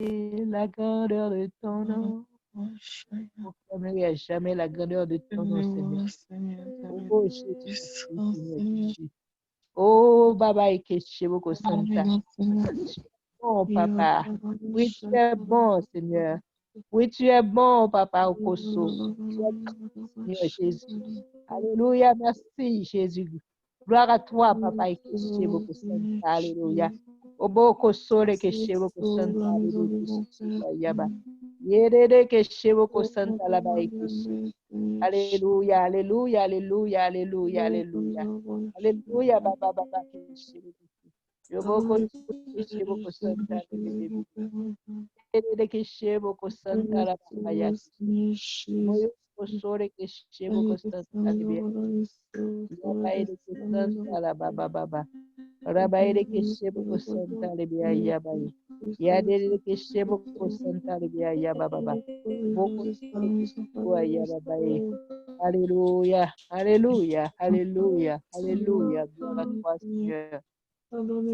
la grandeur de ton nom. Proclamerai à jamais la grandeur de ton nom, Seigneur. Oh, Jésus, Seigneur Jésus. Oh, Baba Ikesheboko Santa. Oh, Papa. Oui, tu es bon, Seigneur. Oui, tu es bon, Papa Okoso. Tu es bon, Seigneur Jésus. Alléluia, merci, Jésus. Gloire à toi, Papa Ikesheboko Santa. Alléluia. Oboko Sole Kesheboko Santa. Alléluia. Yerere Kesheboko Santa Laba Ikeshi. Alléluia, alléluia, alléluia, alléluia, alléluia. Alléluia, Baba Baba Kesheboko. Yoboko Kesheboko Santa. Yerere Kesheboko Santa Laba Yashi. Moyo Kosore Kesheboko Santa. Yabaire Santa Laba Baba. Rabaire Kesheboko Santa Libia Yabai. Yadere Kesheboko Santa Libia Yababa. Boko Yababai. Alléluia, Alléluia, Alléluia, Alléluia. Gloire à toi, Seigneur.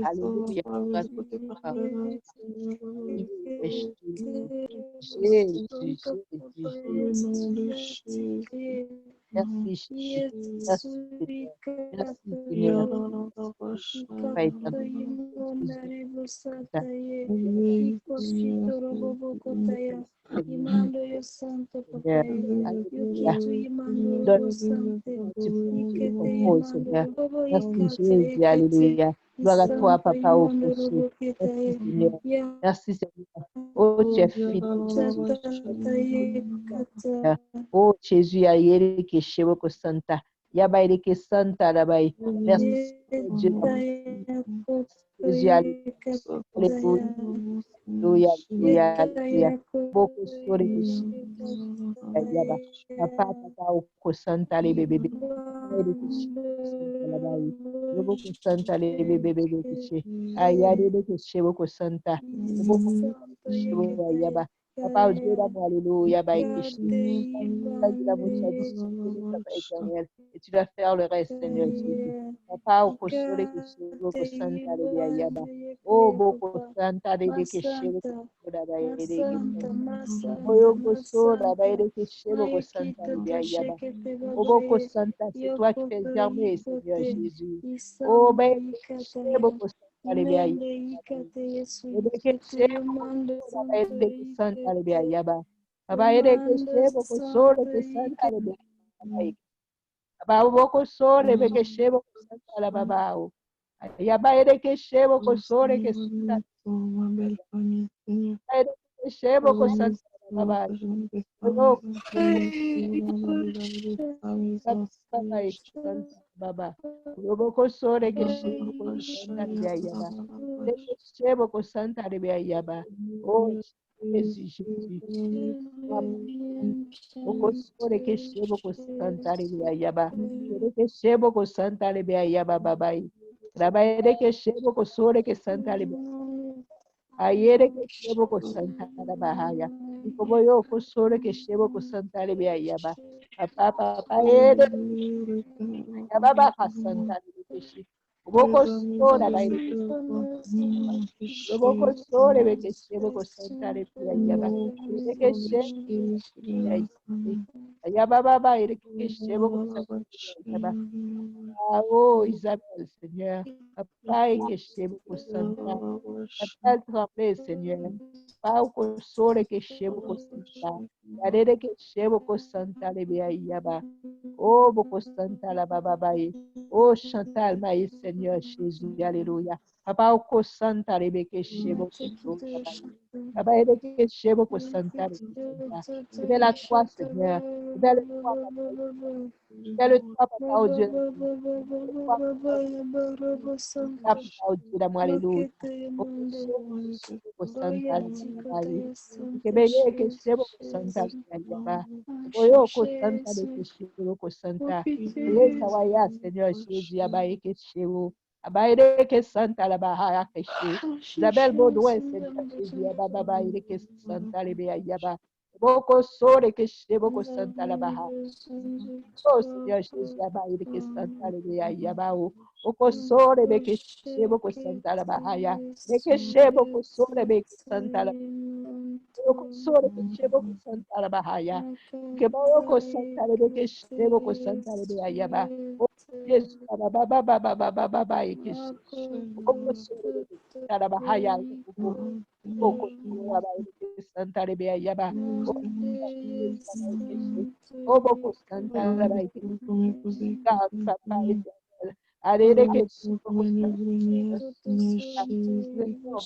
Alléluia. Gloire à toi. Jésus, Jésus, Jésus. Merci, Jésus. Merci, Seigneur. Merci, Seigneur. Pas éternel. Imando yo santo Seigneur. papai, Alléluia. yukitu imando Donne yo sante, ikete oh imando Seigneur. robo Merci ikate Jésus, ikete, Alléluia. Gloire à toi, isanto Papa au imando péché. robo Merci kitaye, Seigneur. ya Merci Seigneur. Oh, tu es fidèle, Jésus. santa ikata, Oh Jésus, Ayere que Sheboko Santa. Yabaire que Santa Rabai. Merci Dieu. Jésus, Alléluia. Alléluia, Alléluia, Alléluia. Beaucoup sore que Yaba. Papa, Papa, au Santa, les bébés. Ayere que Sheboko Santa Rabai. Yoboko Santa, les bébés que She. Ayare que Sheboko Santa. Yoboko isanto Sheboko ikata Yaba. Papa, Dieu d'amour, Alléluia, Baïkeshi. ikate L'amour, tu as dit, imando, si tu connais, Papa éternel, et tu vas faire le reste, Seigneur Jésus. Papa, au Kosore, Keshiro, ikate Kosanta, Rebia imando Yaba. Oh, yekuye Boko papa. Santa, Rebe Keshiro, Masanta, Kosoda, Baere, Masanta, Kesanta. Masanta, Oyo Kosoda, Masanta, Baere, Keshiro, Kosanta, Mayekito Rebia Yaba. Toshekete Oh, Boko Babaye, Santa, c'est toi qui fais Yokoto germer, Seigneur Yikote, Jésus. Oh, Isando Baere, Keshiro, Yikataya, Kosanta, Rebia Imende Yaba. Yikate Yesu Rebe Yikete Keshiro, Yamando Kosoda, Santo Baere, Kesanta, Rebia Yikete, Yaba. Papa, Ere, Yamando Keshiro, Kosore, Santo Kesanta, Yikete, Rebia Yaba. Baba boko sore beke shebo kusanta la babao. Yaba ere ke shebo kusore ke santa. Ere ke shebo kusanta la baba. Oyo baba santa baba. Yobo kusore ke shebo kusanta la yaba. Ere ke shebo kusanta la yaba. Oh Jésus, Jésus. Boko sore ke shebo kusanta la yaba. Ere ke shebo kusanta la yaba baba. Rabaere ke shebo kusore ke santa la Ayere que shebo ko santa la bahaya. Ikobo yo ko sore que shebo ko santa le bia yaba. Papa papa ere yaba ba ka santa le ke shi. Obo ko sora ba ere ke obo ko sore be ke shebo ko santa le bia yaba. Ere ke shebo yaba baba ere ke shebo ko santa le bia yaba. Ah, oh Isabelle Seigneur. Papa e que shebo ko santa. Papa tremble Seigneur. Pau kosore ke shebo kosanta. Yarere ke shebo kosanta lebea yaba. Oh, boko santa la baba baye. Oh, Chantal, maïs Seigneur Jésus. Alléluia. Papa, o kosanta lebe ke shebo kosanta baye. Papa, ere ke shebo kosanta lebe santa. Révèle à toi, Seigneur. Révèle-toi, papa. Révèle-toi, papa, oh Dieu. Révèle-toi, papa, oh Dieu d'amour. Alléluia. Oh, shebo kosanta lebe baye. Kebeye ke shebo kusanta yaba. Oyo kusanta de ke shebo kusanta. Yes, awaya Seigneur Jésus abaye ke shebo. Abaye de ke santa la bahaya ke she. Isabelle Baudouin Seigneur Jésus aba baba ire ke santa lebe yaba. Boko sore que chebo santa la baha. Oh Seigneur Jésus, abaye que santa le beya yabao. Oko sore be que chebo santa la bahaya. Be que chebo sore be que santa la oko sore que chebo santa la bahaya. Que ba oko santa le be que chebo santa le beya yaba. Oh Jésus, baba baba baba baba baba e que oko sore be que santa la bahaya. Oko sore abaye que santa le beya yaba. Oh Jésus, abaye que oh boko santa la bahaya. God, Papa éternel. Allez, que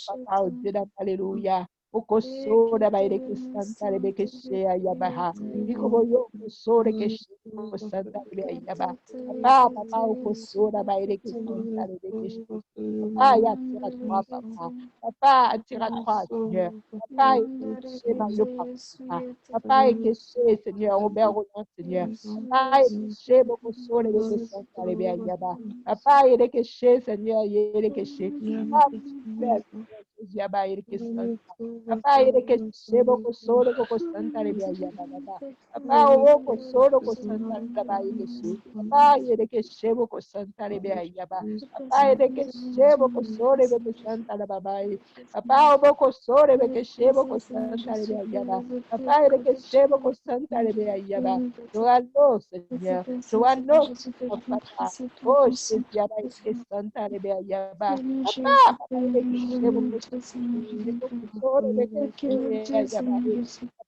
Papa, oh Dieu, Alléluia. Okosora baire que santa lebe que shea yabaha. Ikoboyo okosore que shea santa lebe yaba. Papa, papa, okosora baire que santa lebe que shea. Papa, attire à toi, papa. Papa, attire à toi, Seigneur. Papa, et Mario, papa. Papa, et que Seigneur, Robert Roland, Seigneur. Papa, et que chez beaucoup sur les que santa lebe yaba. Papa, et que chez Seigneur, et que chez. Papa, Jésus, yaba, et que santa. Papa, ele que chebo ko soro ko santa le bia ya baba. Papa, o ko soro ko santa le ba ele che. Papa, ele que chebo ko santa le bia ya ba. Papa, ele que chebo ko soro le ko santa le baba. Papa, o ko soro le que chebo ko santa le bia ya ba. Papa, ele que chebo ko santa le bia ya ba. Joano, Seigneur. Joano, papa. Oh, Jésus, ya ba ele que santa le bia ya ba. Papa, papa, ele que chebo ko soro le que ya ba.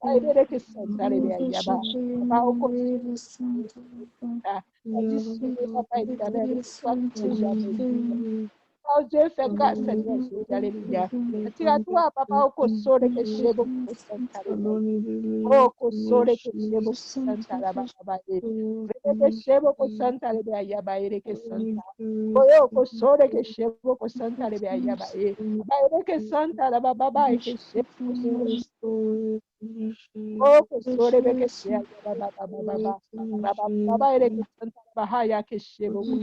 Papa, que santa le bia ya ba. Papa, o ko additionné, papa éternel, que toi qui n'es jamais dit. Oh Dieu, fais grâce, Seigneur Jésus, alléluia. Attire à toi, papa, au kosore que chez beaucoup santa le bia. Oh, kosore que chez beaucoup santa la baba. Rebe que chez beaucoup santa le bia ya ba ere que santa. Oh, yo kosore que chez beaucoup santa le bia ya ba e. Ba ere que santa la baba e que chez oh, kosore be que chez ya baba baba ere que santa la bahaya que chez beaucoup.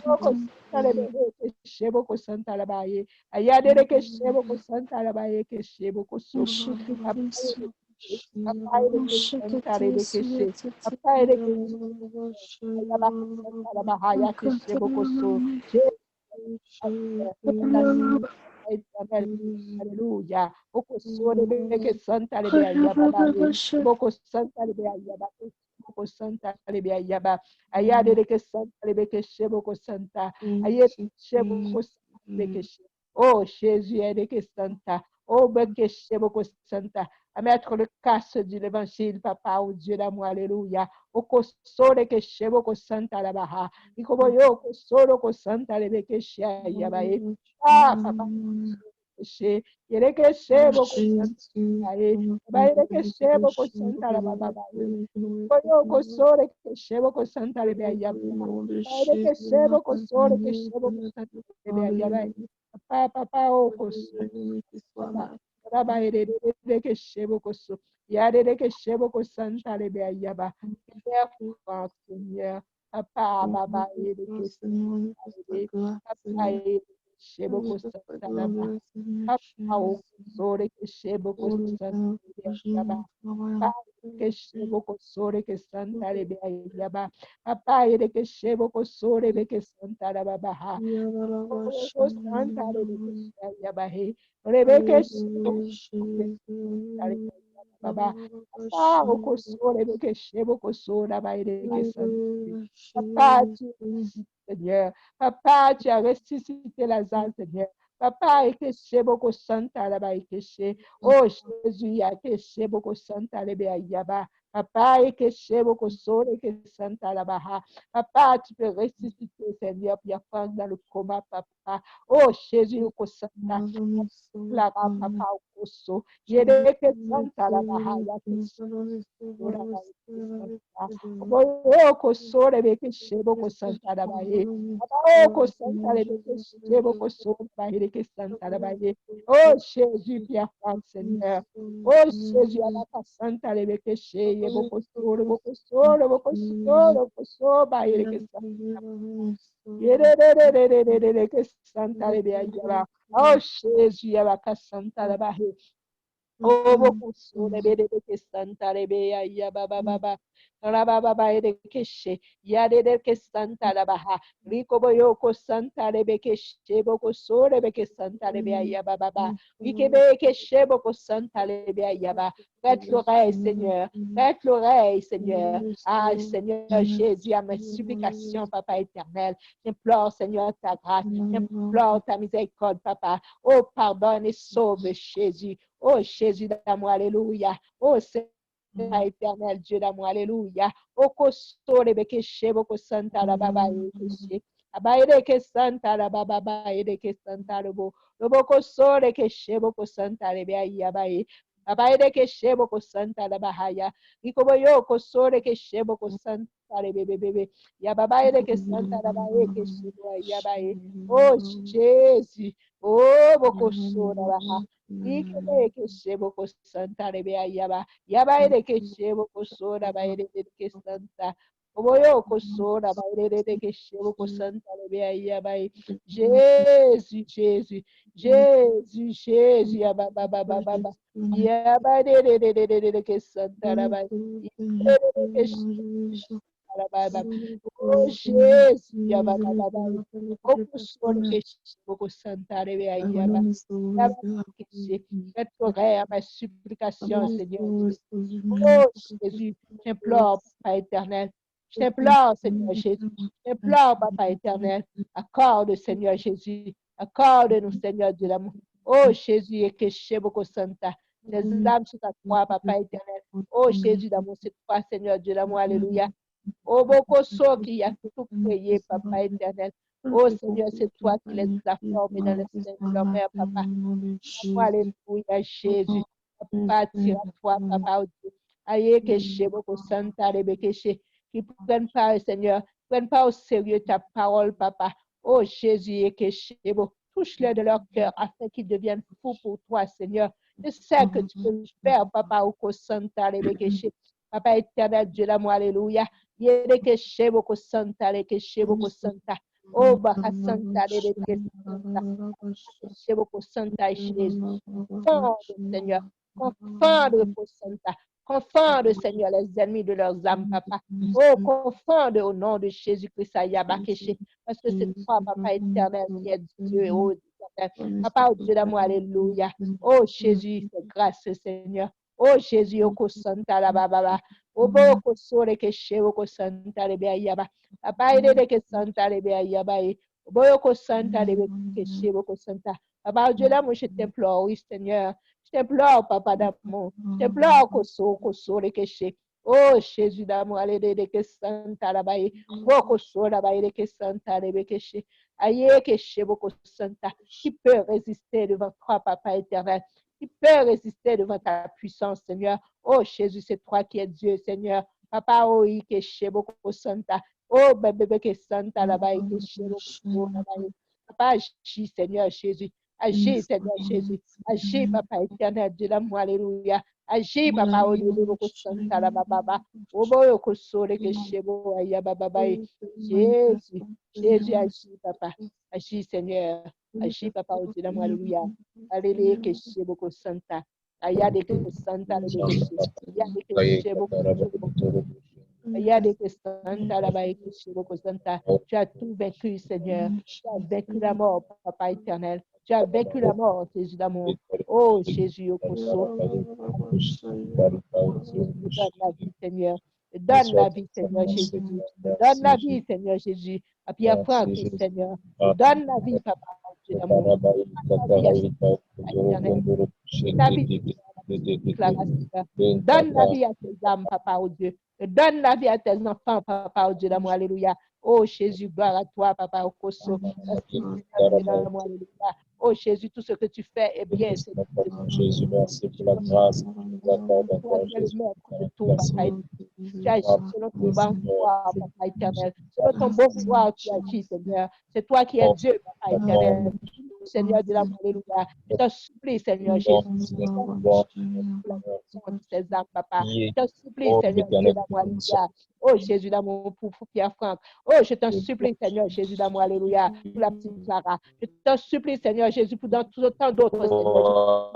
Oh, santa le bia que chez beaucoup santa la baye. Ayadere que chez beaucoup santa la baye que chez beaucoup so. Papa ere que santa le que chez. Papa ere que la bahaya que chez beaucoup so. Éternel, alléluia. Boko sore beke santa lebe ayaba ba ye. Boko santa lebe ayaba. Boko santa lebe ayaba. Ayade leke santa lebe keshe boko santa. Ayede keshe boko santa lebe keshe. Oh Jésus, aide que santa. Oh bekeshe boko santa. À mettre le casque de l'évangile, papa, oh Dieu d'amour, alléluia. Oko sore keshe boko santa la baha. Ikobo yo ko soro ko santa lebe keshe ayaba ye. Ah, papa, keshe, yere keshe boko santa ye, ba yere keshe boko santa la baba ba ye, koyo ko sore keshe boko santa le be ya ba, ba yere keshe boko sore keshe boko santa le be ya ba, papa papa o ko so, papa, ba yere de keshe boko so, yare de keshe boko santa le be ya ba, Seigneur, papa baba yere keshe, papa yere keshe boko santa la ba. Papa, sore que chebo ko santa yaba. Papa, que chebo ko sore que santa le yaba. Papa, ele que chebo ko sore be que santa la baba ha. Ko santa le que yaba he. Rebe que chebo ko santa le baba. Papa, o ko sore be que chebo ko sora ba ele que santa. Papa, tu es Seigneur. Papa, tu as ressuscité Lazare, Seigneur. Papa, ekeshe boko santa la ba ekeshe. Oh Jésus, ya ekeshe boko santa le be ayaba. Papa, ekeshe boko sore ke santa la ba ha. Papa, tu peux ressusciter, Seigneur, Pierre Franck dans le coma, papa. Oh Jésus, oko santa. La ba papa oko so. Yere ke santa la ba ha ya keshe. Oko sore be keshe boko santa la ba ye. Oh, Santa Rebeke, Shebo, Santa Rebeke, Santa Rebeke. Oh, Jésus, Pierre Franck, Seigneur. Oh, Jésus, Alaka, Santa Rebeke, Shebo, Soro, Boko, Soro, Boko, Soro, Boko, Soro, Rebeke, Santa. Rebeke, Santa Rebeke, oh, Jésus, Alaka, Santa Rebeke. Oh, beaucoup sur les bébés que Santa Rebe ya baba baba. Rababa ede keshe. Yade de que Santa la baha. Rico boyoko Santa Rebe keshe. Boko so rebe que Santa Rebe ya baba baba. Rikebe keshe boko Santa Rebe ya ba. Prête l'oreille, Seigneur. Prête l'oreille, Seigneur. Ah, Seigneur Jésus, à mes supplications, Papa éternel. J'implore, Seigneur, ta grâce. J'implore ta miséricorde, Papa. Oh, pardonne et sauve, Jésus. Oh, Jésus d'amour, alléluia. Oh, Seigneur éternel, Dieu d'amour, alléluia. Oh, kostore bekeshe, boko santa la baba ekeshe. Abaide ke santa la baba baide ke santa lobo. Lobo kosore keshe, boko santa lebe ayi abaye. Abaide keshe, boko santa la bahaya. Ikobo yo kosore keshe, boko santa lebe bebe. Ya babaide ke santa la baye keshe, bo ayi abaye. Oh, Jésus. Oh, boko sora baha. Ikebe keshe boko santa rebe ayaba. Yaba ere keshe boko sora ba ere ke santa. Oboyo ko sora ba ere keshe boko santa rebe ayaba. Jésus, Jésus, Jésus, Jésus, yaba ba ba ba ba ba. Yaba ere ke santa raba. Ere keshe raba ba. Oh Jésus, yaba ba ba ba. Boko sora keshe boko santa rebe ayaba. Restaurer à ma supplication, Seigneur Dieu. Oh Jésus, j'implore, Papa éternel. Je t'implore, Seigneur Jésus. Je t'implore, Papa éternel. Accorde, Seigneur Jésus. Accorde-nous, Seigneur Dieu l'amour. Oh Jésus, et que chez beaucoup Santa. Les âmes sont à toi, Papa éternel. Oh Jésus d'amour, c'est toi, Seigneur Dieu l'amour. Alléluia. Oh, beaucoup so qui a tout créé, Papa éternel. Oh Seigneur, c'est toi qui les as formés dans le sein de leur mère, Papa. Alléluia, Jésus. Partir à toi, Papa, oh Dieu. Aïe, que chez beaucoup Santa, qui prennent part, Seigneur, prennent pas au sérieux ta parole, Papa. Oh Jésus, et que chez beaucoup, touche-les de leur cœur afin qu'ils deviennent fous pour toi, Seigneur. Je sais que tu peux le faire, Papa, au Santa, Papa éternel, Dieu l'amour, alléluia. Yere que chez beaucoup Santa, que chez beaucoup Santa. Oh, Baka Santa, que Santa. Chez beaucoup Santa, Jésus. Confondre, Seigneur. Confondre, pour Santa. Confondre, Seigneur, les ennemis de leurs âmes, Papa. Oh, confondre au nom de Jésus-Christ, Ayabakeche. Parce que c'est toi, Papa éternel, qui est Dieu, oh éternel. Papa, oh Dieu d'amour, alléluia. Oh, Jésus, fais grâce, Seigneur. Oh, Jésus, Oko Santa, la baba. Oh, Boko Sore, Keshe, Oko Santa, le Beayaba. Papa, aide que Santa, le Beayaba. Boyoko Santa, le Keshe, Oko Santa. Papa, Dieu d'amour, je t'implore, oui, Seigneur. Je t'implore, Papa d'amour. Je t'implore, Koso, le Keshe. Oh, Jésus d'amour, allez, que Santa, la baye. Boko Sore, la baye, que Santa, le Keshe. Aïe, Keshe, Boko Santa. Qui peut résister devant toi, Papa éternel? Qui peut résister devant ta puissance, Seigneur? Oh, Jésus, c'est toi qui es Dieu, Seigneur. Papa, oh, Keshe, Boko Santa. Oh, bébé, que Santa, la baye, Keshe, Boko Santa. Papa, agis, Seigneur Jésus. Agis, Seigneur Jésus. Agis, Papa éternel, Dieu d'amour, alléluia. Agis, Papa, au lieu de beaucoup Santa, la baba. Au bout, au sole, que chebo, aïe, baba, Jésus, Jésus, agis, Papa. Agis, Seigneur. Agis, Papa, au Dieu d'amour, alléluia. Alléluia, que chebo, Santa. Aïe, de que Santa, le que chebo. Aïe, de que chebo, Aïe, de que Santa, la baie, que chebo, Santa. Tu as tout vaincu, Seigneur. Tu as vaincu la mort, Papa éternel. Tu as vaincu la mort, Jésus d'amour. Oh, Jésus, au Koso. Jésus, donne la vie, Seigneur. Donne la vie, Seigneur Jésus. Donne la vie, Seigneur Jésus. À Pierre Franck, Seigneur. Donne la vie, Papa, Dieu d'amour. Donne la vie à éternel. La vie, donne la vie à tes âmes, Papa, oh Dieu. Donne la vie à tes enfants, Papa, oh Dieu d'amour, alléluia. Oh Jésus, gloire à toi, Papa, au Koso. Oh Jésus, tout ce que tu fais est bien. Jésus, merci pour la grâce. Toi qui es le maître de tout, Papa. Tu agis selon ton bon pouvoir, Papa éternel. Selon ton bon pouvoir, tu agis, Seigneur. C'est toi qui es Dieu, Papa éternel. Seigneur de l'amour, alléluia. Je te supplie, Seigneur Jésus. Ces âmes, Papa. Je te supplie, Seigneur Dieu d'amour, alléluia. Oh Jésus d'amour pour Pierre Franck. Oh, je t'en supplie, Seigneur Jésus d'amour, alléluia. Pour la petite Clara. Je t'en supplie, Seigneur Jésus, pour dans tout autant d'autres, Seigneur.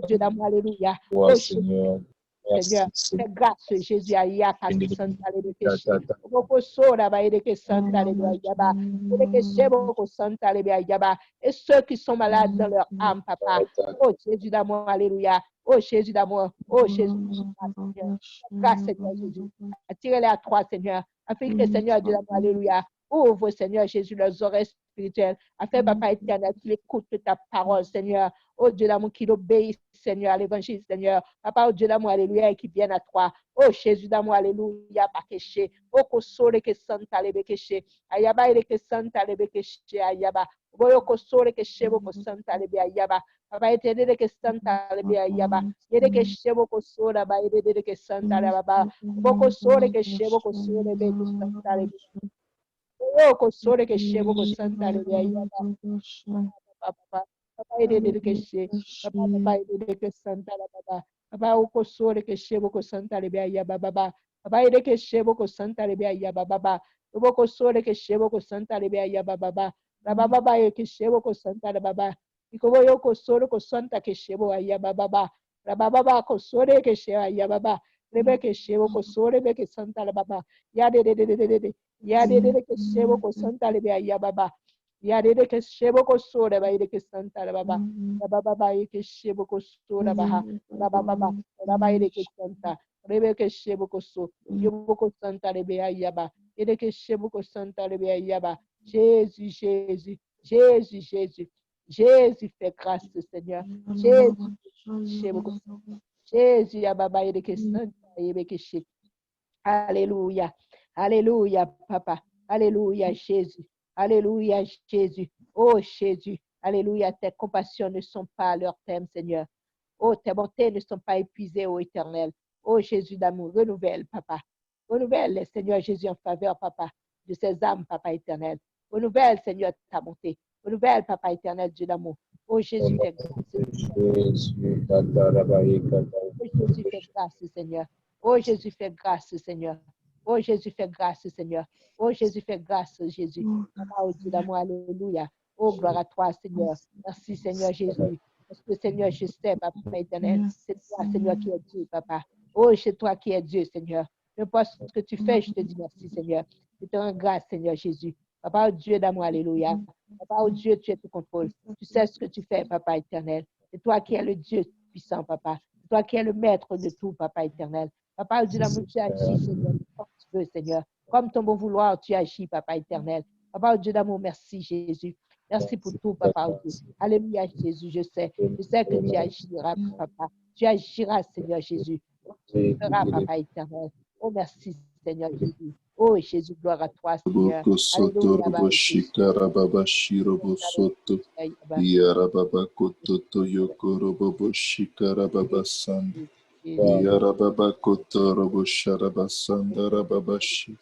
Dieu d'amour, alléluia. Toi, Oh, Seigneur. Seigneur, Merci, fais grâce, Jésus, à Yaka, Santa, le péché. Boko Sora, ba, Edeke Santa, le Yaba. Edeke Sheboko Santa, le Yaba. Et ceux qui sont malades dans leur âme, papa. Oh, Jésus d'amour, alléluia. Oh, Jésus d'amour. Oh, Jésus, Seigneur. Grâce, Seigneur Jésus. Attirez-les à toi, Seigneur. Afin que, Seigneur, Dieu d'amour, alléluia. Ouvre, Seigneur Jésus, leurs oreilles spirituelles. Afin, papa éternel, qu'il écoute ta parole, Seigneur. Oh, Dieu d'amour, qu'il obéisse, Seigneur, à l'évangile, Seigneur. Papa, oh Dieu d'amour, alléluia, et qui vienne à toi. Oh, Jésus d'amour, alléluia, pas kéché. Oh, kosore que santa lebe kéché. Ayaba, ele que santa lebe kéché, ayaba. Boyo kosore que chebo ko santa lebe ayaba. Papa, éternel que santa lebe ayaba. Yede que chebo kosora, ba, yede que santa lebe ayaba. Boko sore que chebo kosore lebe que santa lebe. Oh, kosore que chebo ko santa lebe ayaba. Papa, papa, yede que che. Papa, yede que santa lebe ayaba. Papa, o kosore que chebo ko santa lebe ayaba, baba. Papa, yede que chebo ko santa lebe ayaba, baba. Boko sore que chebo ko santa lebe ayaba, baba. Baba, baba, ye que chebo ko santa lebe baba. Ikobo yo kosore ko santa que chebo ayaba, baba. Baba, baba, kosore que chebo ayaba, baba. Lebe que chebo kosore be que santa lebe baba. Ya de. Ya de que chebo ko santa lebe ayaba, baba. Ya de que chebo kosore ba de que santa lebe baba. Baba, baba, ye que chebo kosore ba. Baba, baba, baba, ye que santa. Rebe que chebo koso. Yobo ko santa lebe ayaba. Yede que chebo ko santa lebe ayaba. Jésus, Jésus, Jésus, Jésus. Jésus, fais grâce, Seigneur. Jésus, chebo ko. Jésus, yababa, yede que santa, yebe que che. Alléluia. Alléluia, papa. Alléluia, Jésus. Alléluia, Jésus. Oh, Jésus. Alléluia. Tes compassions ne sont pas à leur terme, Seigneur. Oh, tes bontés ne sont pas épuisées, ô Éternel. Oh, Jésus d'amour, renouvelle, papa. Renouvelle, Seigneur Jésus, en faveur, papa, de ces âmes, papa éternel. Renouvelle, Seigneur, ta bonté. Renouvelle, papa éternel, Dieu d'amour. Oh, Jésus, fais grâce. Jésus, Tatarabaye, Oh, Jésus, fais grâce, Seigneur. Oh, Jésus, fais grâce, Seigneur. Oh, Jésus, fais grâce, Seigneur. Oh, Jésus, fais grâce, Jésus. Papa, oh Dieu d'amour, alléluia. Oh, gloire à toi, Seigneur. Merci, Seigneur Jésus. Parce que, Seigneur, je sais, papa éternel, c'est toi, Seigneur, qui es Dieu, papa. Oh, c'est toi qui es Dieu, Seigneur. Peu importe ce que tu fais, je te dis merci, Seigneur. Je te rends grâce, Seigneur Jésus. Papa, oh Dieu d'amour, alléluia. Papa, oh Dieu, tu es tout contrôle. Tu sais ce que tu fais, papa éternel. C'est toi qui es le Dieu puissant, papa. C'est toi qui es le maître de tout, papa éternel. Papa, oh Dieu d'amour, tu agis, Seigneur, comme tu veux, Seigneur. Comme ton bon vouloir, tu agis, papa éternel. Papa, oh Dieu d'amour, merci, Jésus. Merci pour tout, papa, oh Dieu. Alléluia, Jésus, je sais que tu agiras, papa. Tu agiras, Seigneur Jésus. Tu feras, papa éternel. Oh, merci, Seigneur Jésus. Oh, Jésus, gloire à toi, Seigneur. Boko soto robo shikara baba shirobo soto. Yarababa kototo yoko robo shikara baba sand. Yarababa koto robo sharaba sandara baba shi.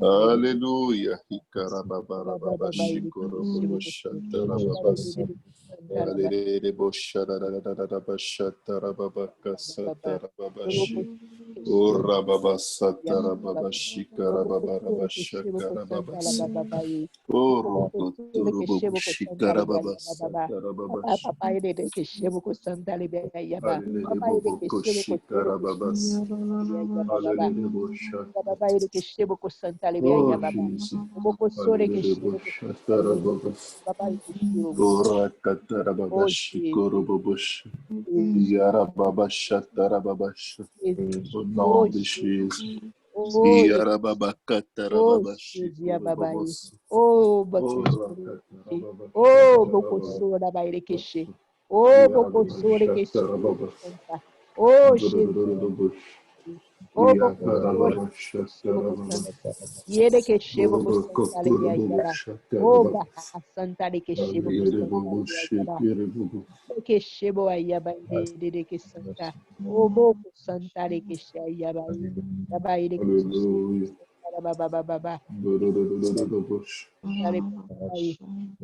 Hallelujah. Hikara baba shikoro robo shatara baba sand. Hallelujah. Boshara baba shatara baba kasatara baba shi. Ora baba satara baba shikara baba raba shakara baba sa. Oro kotoro baba shikara baba satara baba shi. Papa, il est que chez beaucoup sandales yaba. Hallelujah Papa, il est bobo que chez beaucoup koshikara baba sa. yaba. Hallelujah boshata. Baba, il est que chez beaucoup sandales Oh yaba. Jesus. Beaucoup sore que Hallelujah chez beaucoup boshatara baba. Papa, il est que chez beaucoup. Ora katara baba Oh, shikoro baba shi. Jésus, Yara baba shatara baba shi. Jésus. Au Oh, nom de Jésus. oh, Yara baba katara oh, baba Jésus, shikoro Baba. baba sa. Oh, beaucoup Ora sore. katara baba Oh, shatara beaucoup baba. sore là-bas, il est que chez. Oh, beaucoup sore que chez beaucoup santa. Oh, Jésus. Oh, beaucoup sore que chez beaucoup santa. Yede que chez beaucoup santa le bia yaba. Oh, baka santa le que chez beaucoup santa le bia yaba. Que chez bo yaba de que santa. Oh, beaucoup santa le que chez yaba. Yaba il est que Hallelujah. baba baba baba.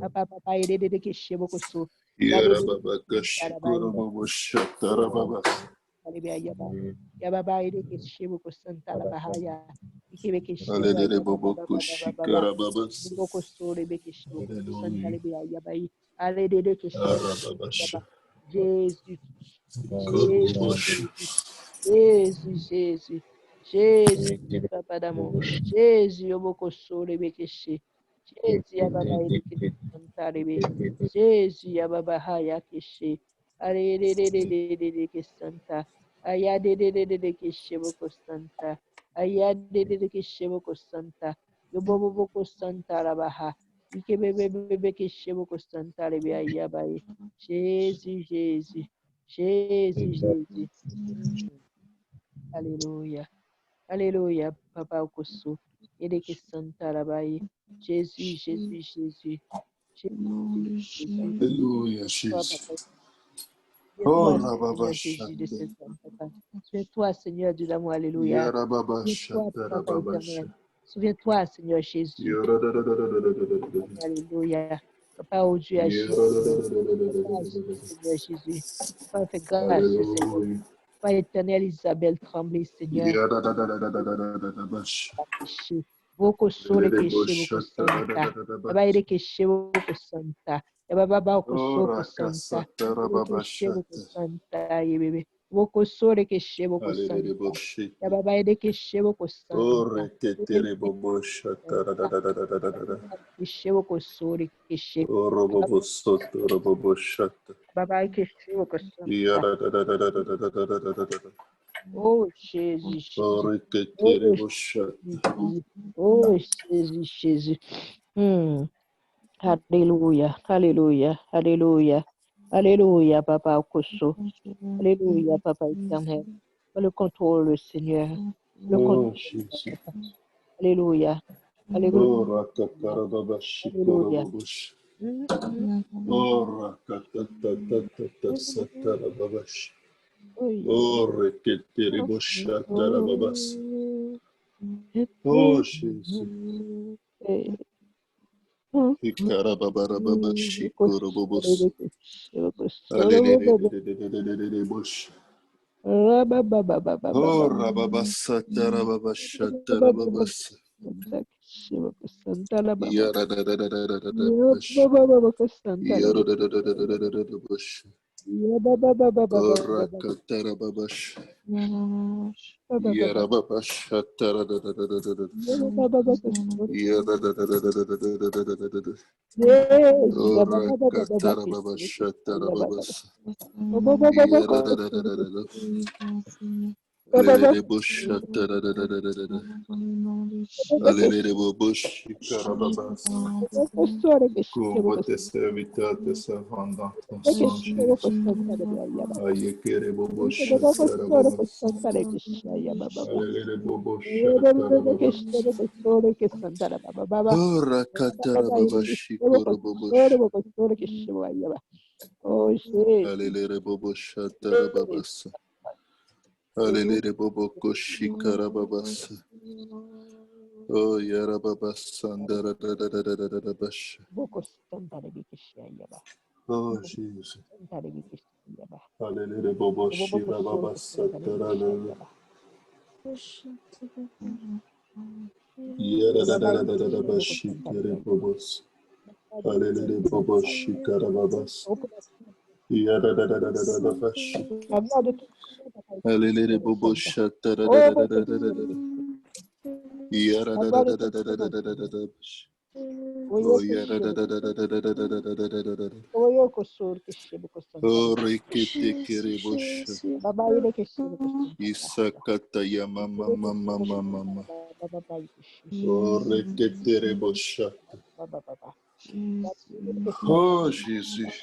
Papa papa il est de que chez beaucoup so. Yara baba kashikoro baba shatara baba. Yaba il est que chez beaucoup santa la bahaya. Ikebe que chez Hallelujah yaba baba baba baba baba. koshikara baba. Boko so rebe que chez beaucoup santa le Hallelujah. bia yaba. Allez de que chez Ara baba sha. Jésus, Koroboshi. Jésus, Jésus, Jésus, Papa d'amour, Jésus, Oboko Sore Bekeshe, Jésus, Ababa Edeke Santarebe, Jésus, Ababa Haya Keshe, Arereke Santa, Ayadede Keshe Boko Santa, Ayadede Keshe Boko Santa, Yobobo Boko Santa Rabaha, Ikebebe Keshe Boko Santa Rebe Ayabaye, Jésus, Jésus, Jésus, Jésus. Alléluia. Alléluia, Papa Okoso. Edeke Santa Rabaye. Jésus, Jésus, Jésus. Jésus, Jésus. Alléluia, Toi, Jésus. Papa. Oh, Souviens-toi, Rababa Seigneur Jésus, de Shanda. cette femme, Papa. Souviens-toi, Seigneur Dieu d'amour. Alléluia. Yarababa Souviens-toi, Shanda Papa Rababa éternel. Shanda. Souviens-toi, Seigneur Jésus. Alléluia. Papa, oh Dieu, agis, Seigneur. Papa, agis, Seigneur Jésus. Papa, fais grâce, Seigneur. Alléluia. Papa éternel, Isabelle tremblay, Seigneur. Yadadadadadadadadadabash. Keshe boko sore keshe boko santa yaba ire keshe boko santa yaba baba boko Oh, soko santa rakasata ire keshe boko rababashata. santa yebebe boko sore keshe boko santa Hallelujah. yaba baba ire keshe boko Oh, santa ire reketere boboshata radadadadadadada. keshe boko sore keshe Oh, robobosoto roboboshata. baba keshe boko santa. Yadadadadadadadadadadadada. Oh Jésus, Oh, Jésus. Oh reketere boshata. Jésus, Jésus. Oh Jésus, Jésus. Alléluia, Alléluia, Alléluia, Alléluia, Papa Okoso, Alléluia, Papa éternel. Le contrôle, Seigneur, le Oh, contrôle, Jesus. Papa. Alléluia, Alléluia, Oh, rakatara babashiko Alléluia. robobosh. Mm, mm, Oh, rakatatatatatatara babash. Oh, yeah. Oh, reketere boshata rababas. Oh, Oh, Jesus. eh, mm, Ikarababashiko robobos. Alléluia. Hallelujah. Oh, Rababababababa. rababasata rababashata rababas. Yaradadadadadabash. Yaradadadadadadabash. Oh, rakatarababash. Yarababashata radadadadadada. Yaradadadadadadadadadadada. Oh, rakatarababashata rababas. Yaradadadadadada. Hallelujah. Hallelujah. Couvre tes serviteurs, tes servants dans ton sang, Jésus. Aïe, kere bobo shatara babas. Alelele bobo shatara babas. Oh, rakatara babashi koro bobosh. Oh, Jesus. Alelele bobo shatara babas. Alelele bobo koshi kara babas. Oh, yara babas sandara da da da da da da da bash. Oh, Jesus. Alelele bobo shira babas satara da. Yara da da da da da da bashi kere bobos. Alelele bobo shikara babas. Yara da da da da da da bash. Alelele bobo shatara da da da da da da da. Yara da da da da da da da da da da da bash. Oh, yara da da da da da da da da da da da da da da. Oh, rekete kere bosh. Isakata yama mama mama mama. Oh, rekete rebosha. Oh, Jesus.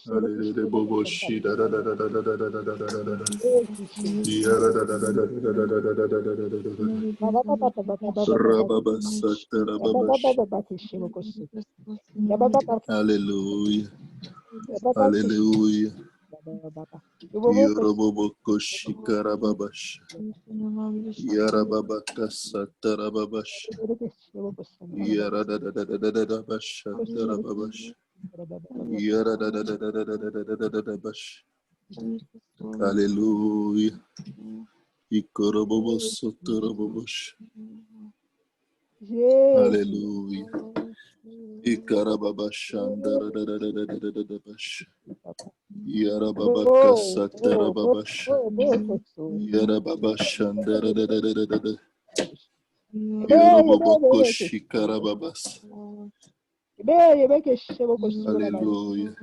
Alelele bobo shi da da da da da da da da da da da da da. Yara da da da da da da da da da da da da da da da. Rababasata rababash. Hallelujah. Hallelujah. Yoroboboko shikarababash. Yarababakasata rababash. Yara da da da da da da da bash. Rababash. Yara da da da da da da da da da da da bash. Hallelujah. Ikorobobo soto robobosh. Hallelujah. Ikarababa Shandara Papa. Yarababa Oh, Kasatarababash so. Yarababa Shandara Ebe, Yoroboko Shikarababas. ebe ke shebo ko sura ba. Hallelujah.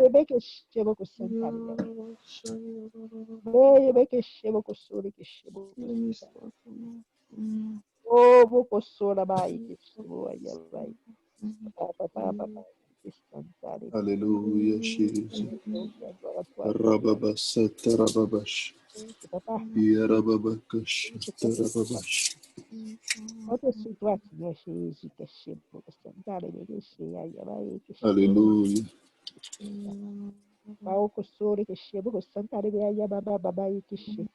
Ebe ke shebo ko santari ya. Ebe ke shebo ko sura ke shebo ko santari. Oh, boko sura ba ke shebo ya ba. Papa ke santari. Hallelujah, Jesus. Hallelujah, gloire à toi, Seigneur. Rababasatarababash. Papa, Yarababakashatarababash. notre sur toi, Seigneur Jésus, que shebo ko santari ke shebo ya ba ke shebo. Hallelujah. Pao ko sura ke shebo ko santari ya ba ke shebo.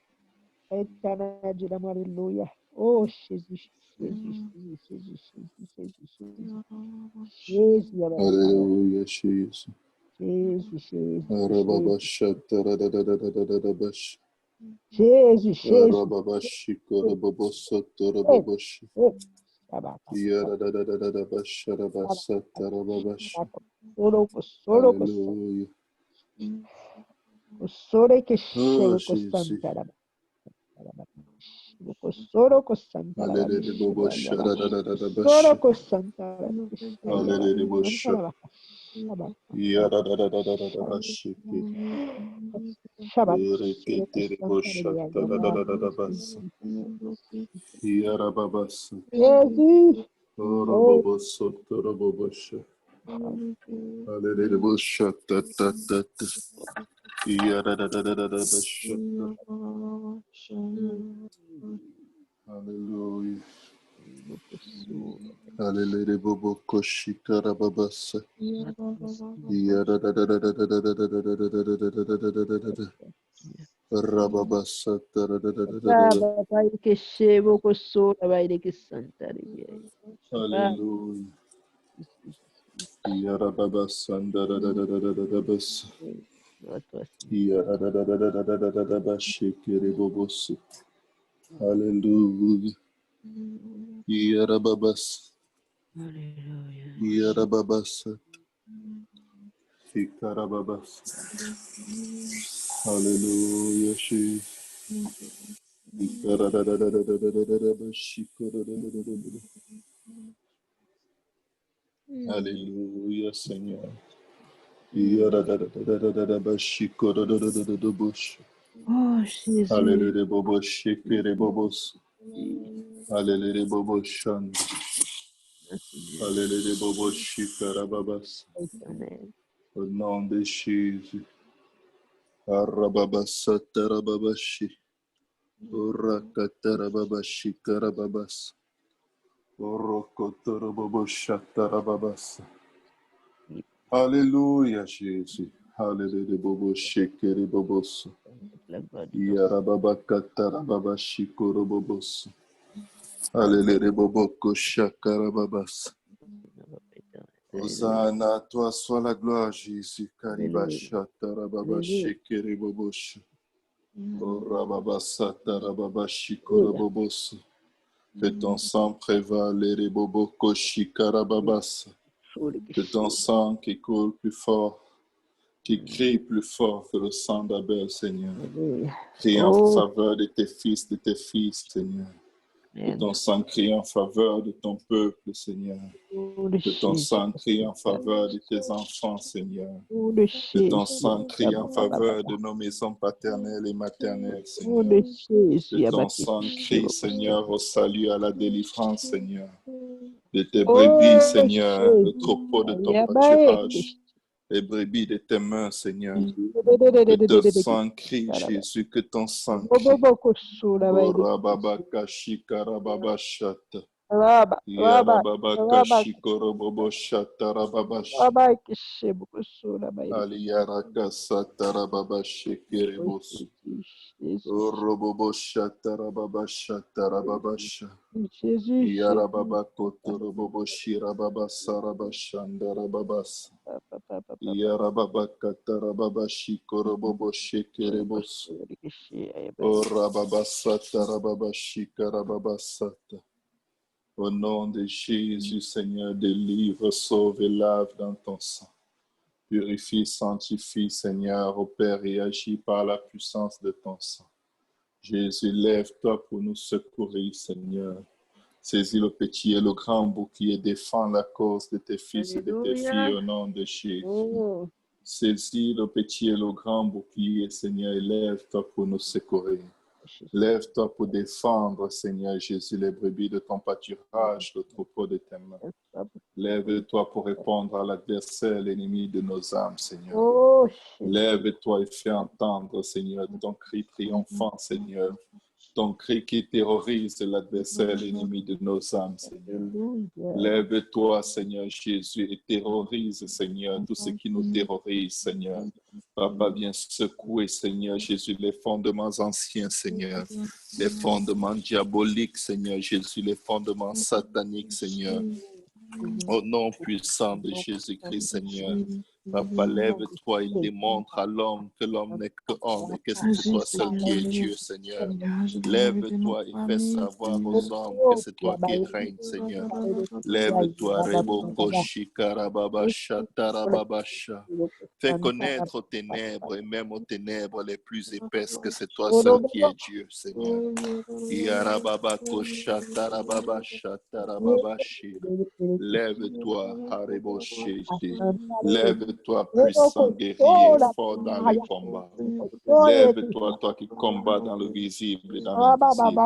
Éternel Dieu d'amour, alléluia. Oh Jésus, Jésus, Jésus, Jésus, Jésus, Jésus, Jésus. Jésus, Hallelujah, Jesus. Jésus, Jésus, Jésus, Rababashatarababash. Jésus, Jésus. Rababashikarababosotorababosh. Solo, Yaradadadadabasharabasatarababash. solo, Hallelujah. solo que Oh, chego Jesus. costantara. Solo costantara, Hallelujah. Bobo solo sharadadadabash. costantara, Hallelujah. Bosha. Yaradadadadadabashiki. Shabbat, solo Ereketeri costantara, boshatadadadadabas. Yarababas. Jésus, oh, Orobobosotorobobosha. Hallelujah. Boshatatata. Yaradadadadabashata. Hallelujah. Hallelujah. Bobo koshikarababasa. Yaradadadadadadadadadadadadadadadadadadada. Rababasataradadadadadada. Baba que chego com sola vai de que santa ribia. Baba, Hallelujah. Yarababasandadadadadadadabas. Yaradadadadadadadadabashikiribobosu. Hallelujah. Yarababas. Hallelujah. Yarababasat. Ikarababas. Hallelujah. Ikaradadadadadadadadabashikoradadadadada. Hallelujah, Seigneur. Yaradadadadadadabashikoradadadadabush. Oh, Jésus. Hallelujah, Bobo Shikere Bobos. Hallelujah, Bobo Shand. Merci Dieu. Hallelujah, Bobo Shikara Babas. Éternel. Au nom de Jésus. Arababasatara Babashi. Urakatara Babashi Karababas. Urokotara Bobo Shatara Babas. Hallelujah, Jésus. Hallelujah, Bobo Shikere Bobos. La gloire de ton Yarababakatara Babashi Korobobos. Hallelujah, Bobo Koshakara Babas. Seigneur, éternel. Alléluia. Hosanna, à toi soit la gloire, Jésus. Alléluia. Karibasha Tarababa Alléluia. Shekeribobosh. Orababasa Tarababa Alléluia. Shikorobobos. Que ton sang prévale, les Bobo Koshikarababas. Que ton sang qui coule plus fort, qui crie plus fort que le sang d'Abel, Seigneur. Alléluia. Crie en Oh, faveur de tes fils, Seigneur. Que Amen. ton sang crie en faveur de ton peuple, Seigneur. Oh, de Que ton Jésus. sang crie en faveur de tes enfants, Seigneur. Oh, de Que ton Jésus. sang crie en faveur de nos maisons paternelles et maternelles, Oh, Seigneur. de Que Jésus. ton Abaké. sang crie, Seigneur, au salut, à la délivrance, Seigneur. De tes brebis, Oh, Seigneur, le Jésus. troupeau de ton Ayabaké. pâturage, les brebis de tes mains, Seigneur. Que ton sang crie, Jésus, que ton sang crie. Orababakashikarababashata. Yarababakashikoroboboshata. Aliyarakasatarababashi. Oroboboshatarababashatarababasha. Yarababakotoroboboshirababasarabashandarababas. Yarababakatarababashikoroboboshikerebos. Orababasatarababashikarababasata. Au nom de Jésus, Seigneur, délivre, sauve et lave dans ton sang. Purifie, sanctifie, Seigneur, opère et agis par la puissance de ton sang. Jésus, lève-toi pour nous secourir, Seigneur. Saisis le petit et le grand bouclier, défends la cause de tes fils et de tes filles au nom de Jésus. Oh, Saisis le petit et le grand bouclier, Seigneur, et lève-toi pour nous secourir. Jésus. Lève-toi pour défendre, Seigneur Jésus, les brebis de ton pâturage, le troupeau de tes mains. Lève-toi pour répondre à l'adversaire, l'ennemi de nos âmes, Seigneur. Oh, Jésus. Lève-toi et fais entendre, Seigneur, ton cri triomphant, Seigneur. Ton cri qui terrorise l'adversaire, l'ennemi de nos âmes, Seigneur. Alléluia. Lève-toi, Seigneur Jésus, et terrorise, Seigneur, tout ce qui nous terrorise, Seigneur. Papa, viens secouer, Seigneur Jésus, les fondements anciens, Seigneur. Les fondements diaboliques, Seigneur Jésus, les fondements sataniques, Seigneur. Au nom puissant de Jésus-Christ, Seigneur. Papa, lève-toi et démontre à l'homme que l'homme n'est que homme et que c'est toi seul qui es Dieu, Seigneur. Lève-toi et fais savoir aux hommes que c'est toi qui règnes, Seigneur. Lève-toi, Reboko Shikarababasha Tarababasha. Fais connaître aux ténèbres et même aux ténèbres les plus épaisses que c'est toi seul qui es Dieu, Seigneur. Yarababako Shatarababasha Tarababashi. Lève-toi, Hareboshete. Lève-toi, puissant guerrier, fort dans les combats. Lève-toi, toi qui combats dans le visible et dans l'invisible.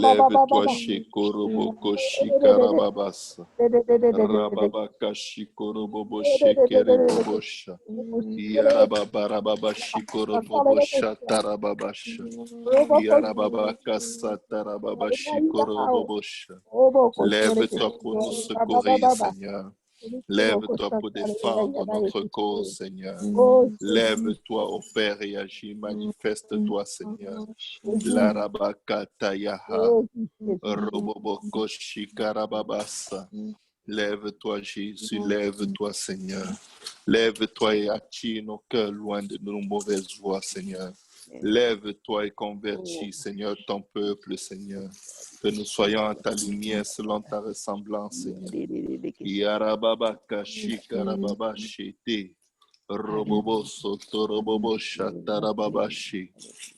Lève-toi, Shekoroboko Shikarababasa. Rababaka Shikorobobo Shekerebobosha. Yarababarababa Shikorobobosha Tarababasha. Yarababaka Satarababa Shikorobobosha. Lève-toi pour nous secourir, Seigneur. Lève-toi pour défendre notre cause, Seigneur. Lève-toi, ô Père, et agis. Manifeste-toi, Seigneur. Larabakatayaha. Roboboko Shikarababasa. Lève-toi, Jésus. Lève-toi, Seigneur. Lève-toi et attire nos cœurs loin de nos mauvaises voies, Seigneur. Lève-toi et convertis, Seigneur, ton peuple, Seigneur. Que nous soyons à ta lumière selon ta ressemblance, Seigneur. Yarababaka Shikarababashite. Robobo Soto Robobo Shatarababashi.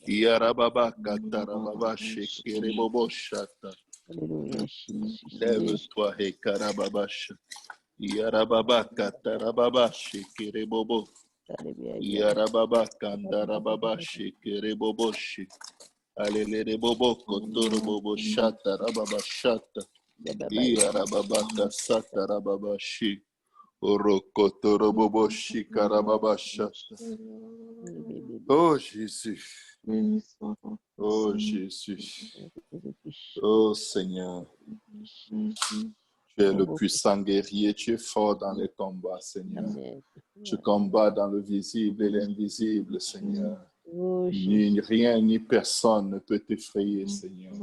Yarababaka Tarababashi Kerebobo Shata. Alléluia, Jésus. Lève-toi et Karababasha. Yarababaka Tarababashi Kerebobo. Alléluia. Yarababaka Ndarababashi Kereboboshi. Alelebobo Kotorobobo Shata Rababashata. Yarababaka Sata Rababashi. Orokotoroboboshi Karababashata. Oh Jésus. Oh Jésus. Oh Seigneur. Tu es le puissant guerrier, tu es fort dans les combats, Seigneur. Tu combats dans le visible et l'invisible, Seigneur. Rien ni personne ne peut t'effrayer, Seigneur.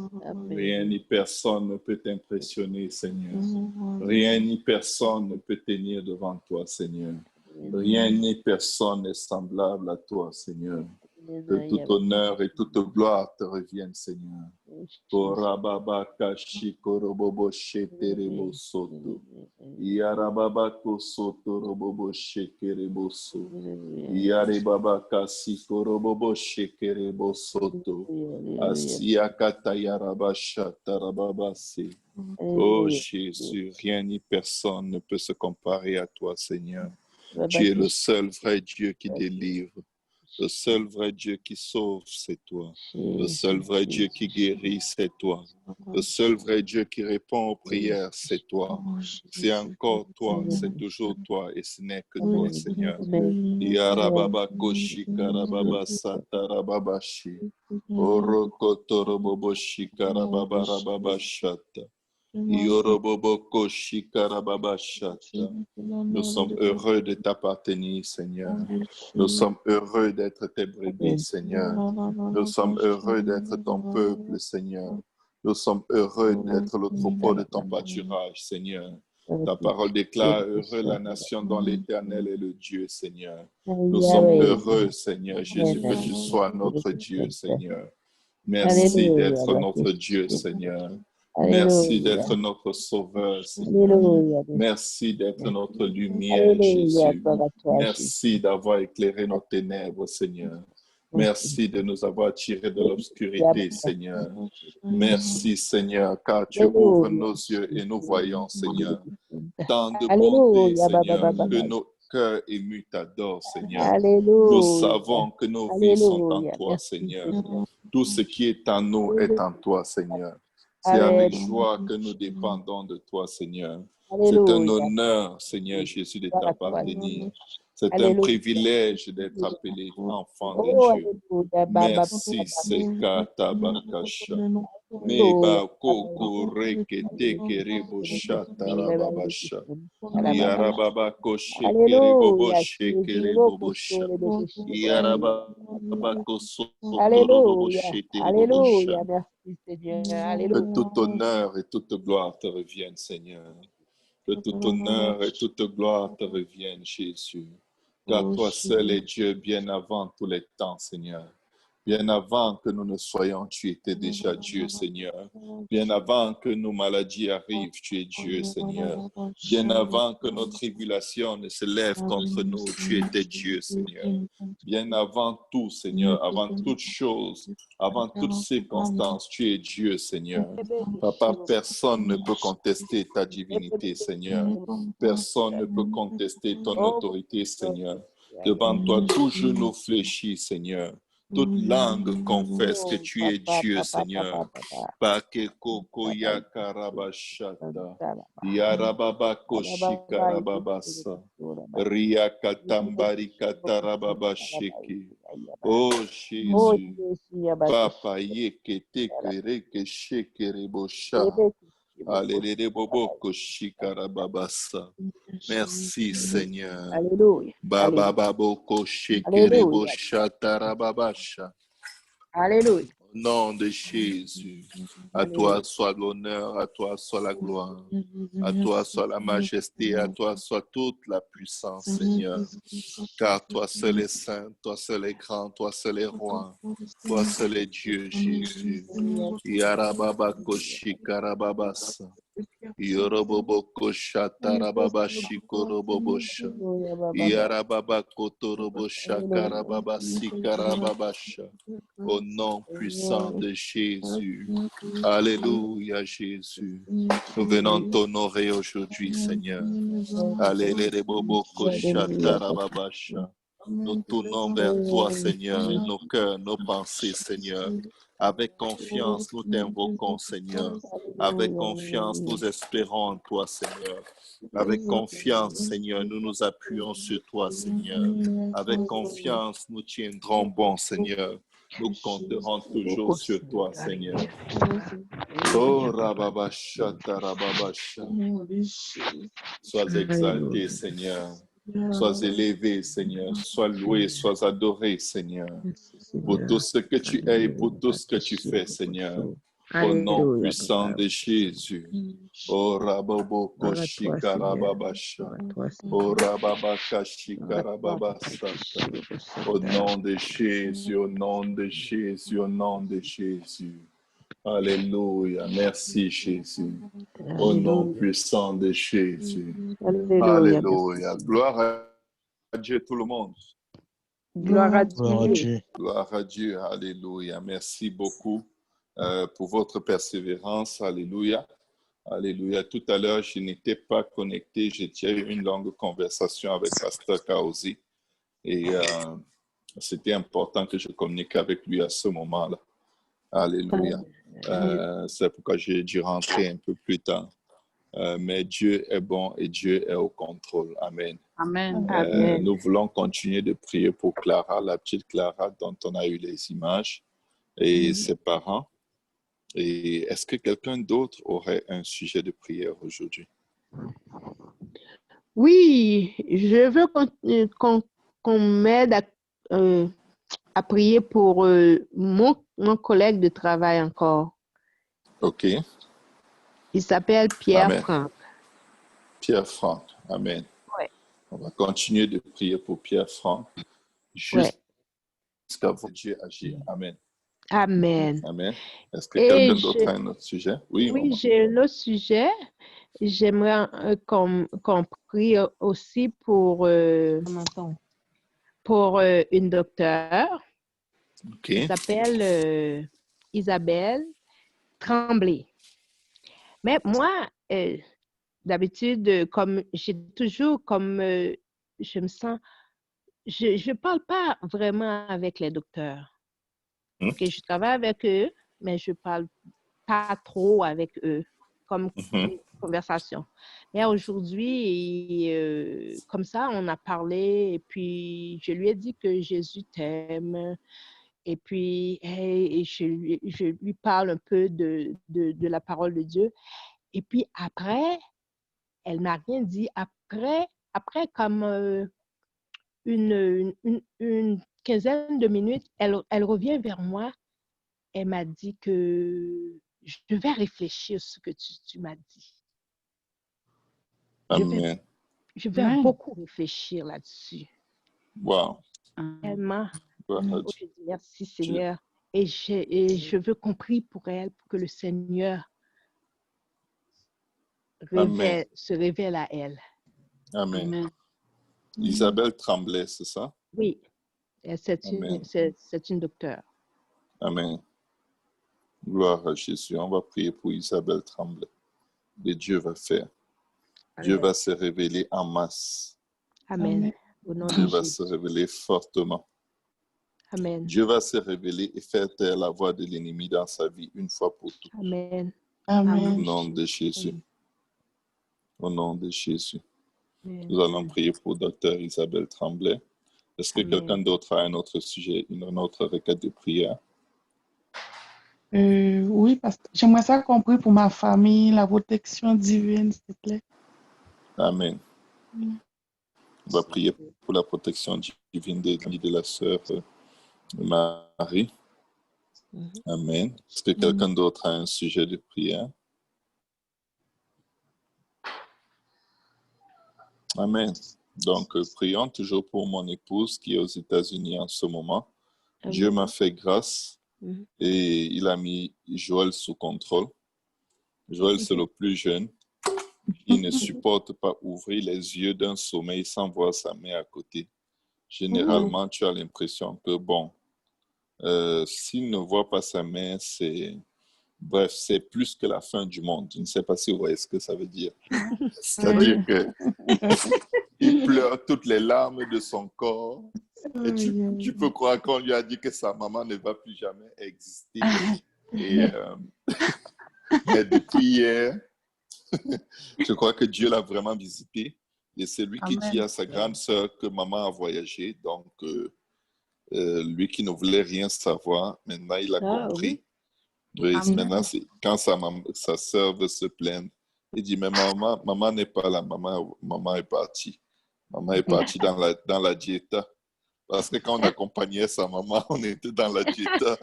Rien ni personne ne peut t'impressionner, Seigneur. Rien ni personne ne peut tenir devant toi, Seigneur. Rien ni personne n'est semblable à toi, Seigneur. Que tout honneur et toute gloire te reviennent, Seigneur. Korababaka shikorobobo sheterebo soto. Yarababako soto robobo shekerebo soto. Yarebabaka sikorobobo shekerebo soto. Asiakata yarabasha tarababase. Oh Jésus, rien ni personne ne peut se comparer à toi, Seigneur. Tu es le seul vrai Dieu qui délivre. Le seul vrai Dieu qui sauve, c'est toi. Le seul vrai Dieu qui guérit, c'est toi. Le seul vrai Dieu qui répond aux prières, c'est toi. C'est encore toi, c'est toujours toi, et ce n'est que toi, Seigneur. Yarababa koshi karababa satarababashi. Orokotoroboboshi karababa shata. Yorobobo koshi karababa shata. Nous sommes heureux de t'appartenir, Seigneur. Nous sommes heureux d'être tes brebis, Seigneur. Nous sommes heureux d'être ton peuple, Seigneur. Nous sommes heureux d'être le troupeau de ton pâturage, Seigneur. Ta parole déclare heureux la nation dont l'Éternel est le Dieu, Seigneur. Nous sommes heureux, Seigneur Jésus, que tu sois notre Dieu, Seigneur. Merci d'être notre Dieu, Seigneur. Merci Alléluia. d'être notre Sauveur, Seigneur. Alléluia. Merci d'être notre lumière, Alléluia. Jésus. Gloire à toi, Jésus. Merci d'avoir éclairé nos ténèbres, Seigneur. Merci de nous avoir tirés de l'obscurité, Seigneur. Merci, Seigneur, car tu ouvres nos yeux et nous voyons, Seigneur. Tant de bonté, Alléluia. Seigneur, que nos cœurs émus t'adorent, Seigneur. Nous Alléluia. savons que nos vies sont en Alléluia. toi, Merci, Seigneur. Seigneur. Tout ce qui est en nous est en toi, Seigneur. C'est avec Alléluia. joie que nous dépendons de toi, Seigneur. C'est un Alléluia. honneur, Seigneur Jésus, de Gloire à toi, t'appartenir. C'est un Alléluia. privilège d'être appelé enfant de Oh, Dieu. alléluia. Merci, Sekata Bakasha. Meba Alléluia. Koko Rekete Kerebo Shatarababasha. Yarababa Koshe Kerebo Alléluia. Shekerebo Sha. Yarababa Kosotorobo Alléluia. Sheterebo Alléluia. Sha. Merci, Seigneur. Que Alléluia. tout honneur et toute gloire te reviennent, Seigneur. Que tout honneur et toute gloire te reviennent, Jésus. Car toi seul es Dieu bien avant tous les temps, Seigneur. Bien avant que nous ne soyons, tu étais déjà Dieu, Seigneur. Bien avant que nos maladies arrivent, tu es Dieu, Seigneur. Bien avant que nos tribulations ne se lèvent contre nous, tu étais Dieu, Seigneur. Bien avant tout, Seigneur, avant toute chose, avant toutes circonstances, tu es Dieu, Seigneur. Papa, personne ne peut contester ta divinité, Seigneur. Personne ne peut contester ton autorité, Seigneur. Devant toi, tout genou fléchit, Seigneur. Toute langue confesse que tu es Dieu, Seigneur. Pakekoko yakarabashata. Yarababa koshikarababasa. Riakatambari katarababashiki. Oh Jésus. Papa yekete kereke shekerebosha. Alelele bobo koshikarababasa. Merci Seigneur. Alléluia. Baba babo shekerebo shatarababasha. Alléluia. Au nom de Jésus, à toi soit l'honneur, à toi soit la gloire, à toi soit la majesté, à toi soit toute la puissance, Seigneur. Car toi seul est saint, toi seul est grand, toi seul est roi, toi seul est Dieu, Jésus. Yarababa koshikarababasa. Yorobobo koshatarababa shikorobobosha. Yarababa kotorobo shakarababa sikarababasha. Au nom puissant de Jésus. Alléluia, Jésus. Nous venons t'honorer aujourd'hui, Seigneur. Alléluia, bobo koshatarababasha. Nous tournons vers toi, Seigneur, nos cœurs, nos pensées, Seigneur. Avec confiance, nous t'invoquons, Seigneur. Avec confiance, nous espérons en toi, Seigneur. Avec confiance, Seigneur, nous nous appuyons sur toi, Seigneur. Avec confiance, nous tiendrons bon, Seigneur. Nous compterons toujours sur toi, Seigneur. Oh, Rababasha, Tarababasha. Sois exalté, Seigneur. Sois élevé, Seigneur. Sois loué, sois adoré, Seigneur. Pour tout ce que tu es et pour tout ce que tu fais, Seigneur. Au nom puissant de Jésus. Oh, Rababo Koshikarababasha. Oh, Rababaka Shikarababasata. Au nom de Jésus, au nom de Jésus, au nom de Jésus. Alléluia. Merci, Jésus. Au nom puissant de Jésus. Alléluia. Gloire à Dieu, tout le monde. Gloire à Gloire à Dieu. Dieu. Gloire à Dieu. Alléluia. Merci beaucoup pour votre persévérance. Alléluia. Alléluia. Tout à l'heure, je n'étais pas connecté. J'ai eu une longue conversation avec Pasteur Kaozi. Et c'était important que je communique avec lui à ce moment-là. Alléluia. C'est pourquoi j'ai dû rentrer un peu plus tard. Mais Dieu est bon et Dieu est au contrôle. Amen. Amen. Nous voulons continuer de prier pour Clara, la petite Clara dont on a eu les images, et ses parents. Et est-ce que quelqu'un d'autre aurait un sujet de prière aujourd'hui? Oui, je veux qu'on m'aide à prier pour mon collègue de travail encore. OK. Il s'appelle Pierre Amen. Franck. Pierre Franck. Amen. Ouais. On va continuer de prier pour Pierre Franck jusqu'à voir Dieu agir. Amen. Amen. Amen. Est-ce que Et quelqu'un d'autre a un autre sujet? Oui, oui, maman. j'ai un autre sujet. J'aimerais qu'on prie aussi pour une docteure OK. qui s'appelle Isabelle Tremblay. Mais moi, d'habitude, comme j'ai toujours, je me sens, je parle pas vraiment avec les docteurs. Mhm. OK, je travaille avec eux, mais je parle pas trop avec eux, comme Mhm. conversation. Mais aujourd'hui, comme ça, on a parlé et puis je lui ai dit que Jésus t'aime. Et puis, et je lui parle un peu de la parole de Dieu. Et puis après, elle m'a rien dit. Après comme une quinzaine de minutes, elle revient vers moi. Elle m'a dit que je vais réfléchir ce que tu m'as dit. Amen. Je vais Amen. beaucoup réfléchir là-dessus. Wow. Tellement. Gloire à Oh, Dieu. je dis merci Seigneur. Et je veux qu'on prie pour elle, pour que le Seigneur Amen. se révèle à elle. Amen. Amen. Isabelle Tremblay, c'est ça? Oui, c'est Amen. une docteure. Amen. Gloire à Jésus. On va prier pour Isabelle Tremblay. Et Dieu va faire. Dieu va se révéler en masse. Amen. Amen. Au nom Dieu de va Jésus. se révéler fortement. Amen. Dieu va se révéler et faire taire la voix de l'ennemi dans sa vie une fois pour toutes. Amen. Au Amen. nom de Jésus. Au nom de Jésus. Amen. Nous allons prier pour Dr. Isabelle Tremblay. Est-ce que Amen. quelqu'un d'autre a un autre sujet, une autre requête de prière? Oui, parce que j'aimerais ça compris pour ma famille, la protection divine, s'il te plaît. Amen. Mm. On va prier pour la protection divine de la sœur Marie. Amen. Est-ce que quelqu'un d'autre a un sujet de prière? Amen. Donc, prions toujours pour mon épouse qui est aux États-Unis en ce moment. Amen. Dieu m'a fait grâce Mhm. et il a mis Joël sous contrôle. Joël, c'est le plus jeune. Il ne supporte pas ouvrir les yeux d'un sommeil sans voir sa mère à côté. Généralement, tu as l'impression que, bon, s'il ne voit pas sa mère, bref, c'est plus que la fin du monde. Je ne sais pas si vous voyez ce que ça veut dire. C'est-à-dire que il pleure toutes les larmes de son corps. Et tu peux croire qu'on lui a dit que sa maman ne va plus jamais exister. Et, mais depuis hier, je crois que Dieu l'a vraiment visité. Et c'est lui qui dit à sa grande sœur que maman a voyagé. Donc, lui qui ne voulait rien savoir, maintenant il a compris. Oui, maintenant, quand sa sœur veut se plaindre, il dit, mais maman n'est pas là, maman est partie. Maman est partie dans la dieta. Parce que quand on accompagnait sa maman, on était dans la dieta.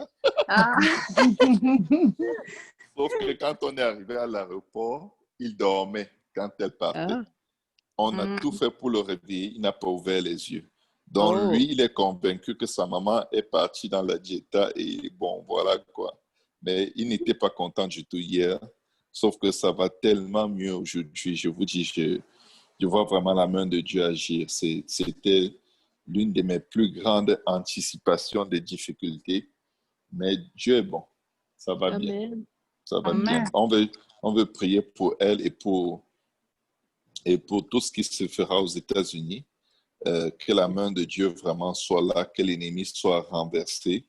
Sauf que quand on est arrivé à l'aéroport, il dormait quand elle partait. On a tout fait pour le réveiller, il n'a pas ouvert les yeux. Donc lui, il est convaincu que sa maman est partie dans la dieta et bon, voilà quoi. Mais il n'était pas content du tout hier, sauf que ça va tellement mieux aujourd'hui. Je vous dis, je vois vraiment la main de Dieu agir. C'était l'une de mes plus grandes anticipations des difficultés. Mais Dieu est bon. Ça va bien. Ça va bien. On veut prier pour elle et pour tout ce qui se fera aux États-Unis. Que la main de Dieu vraiment soit là, que l'ennemi soit renversé,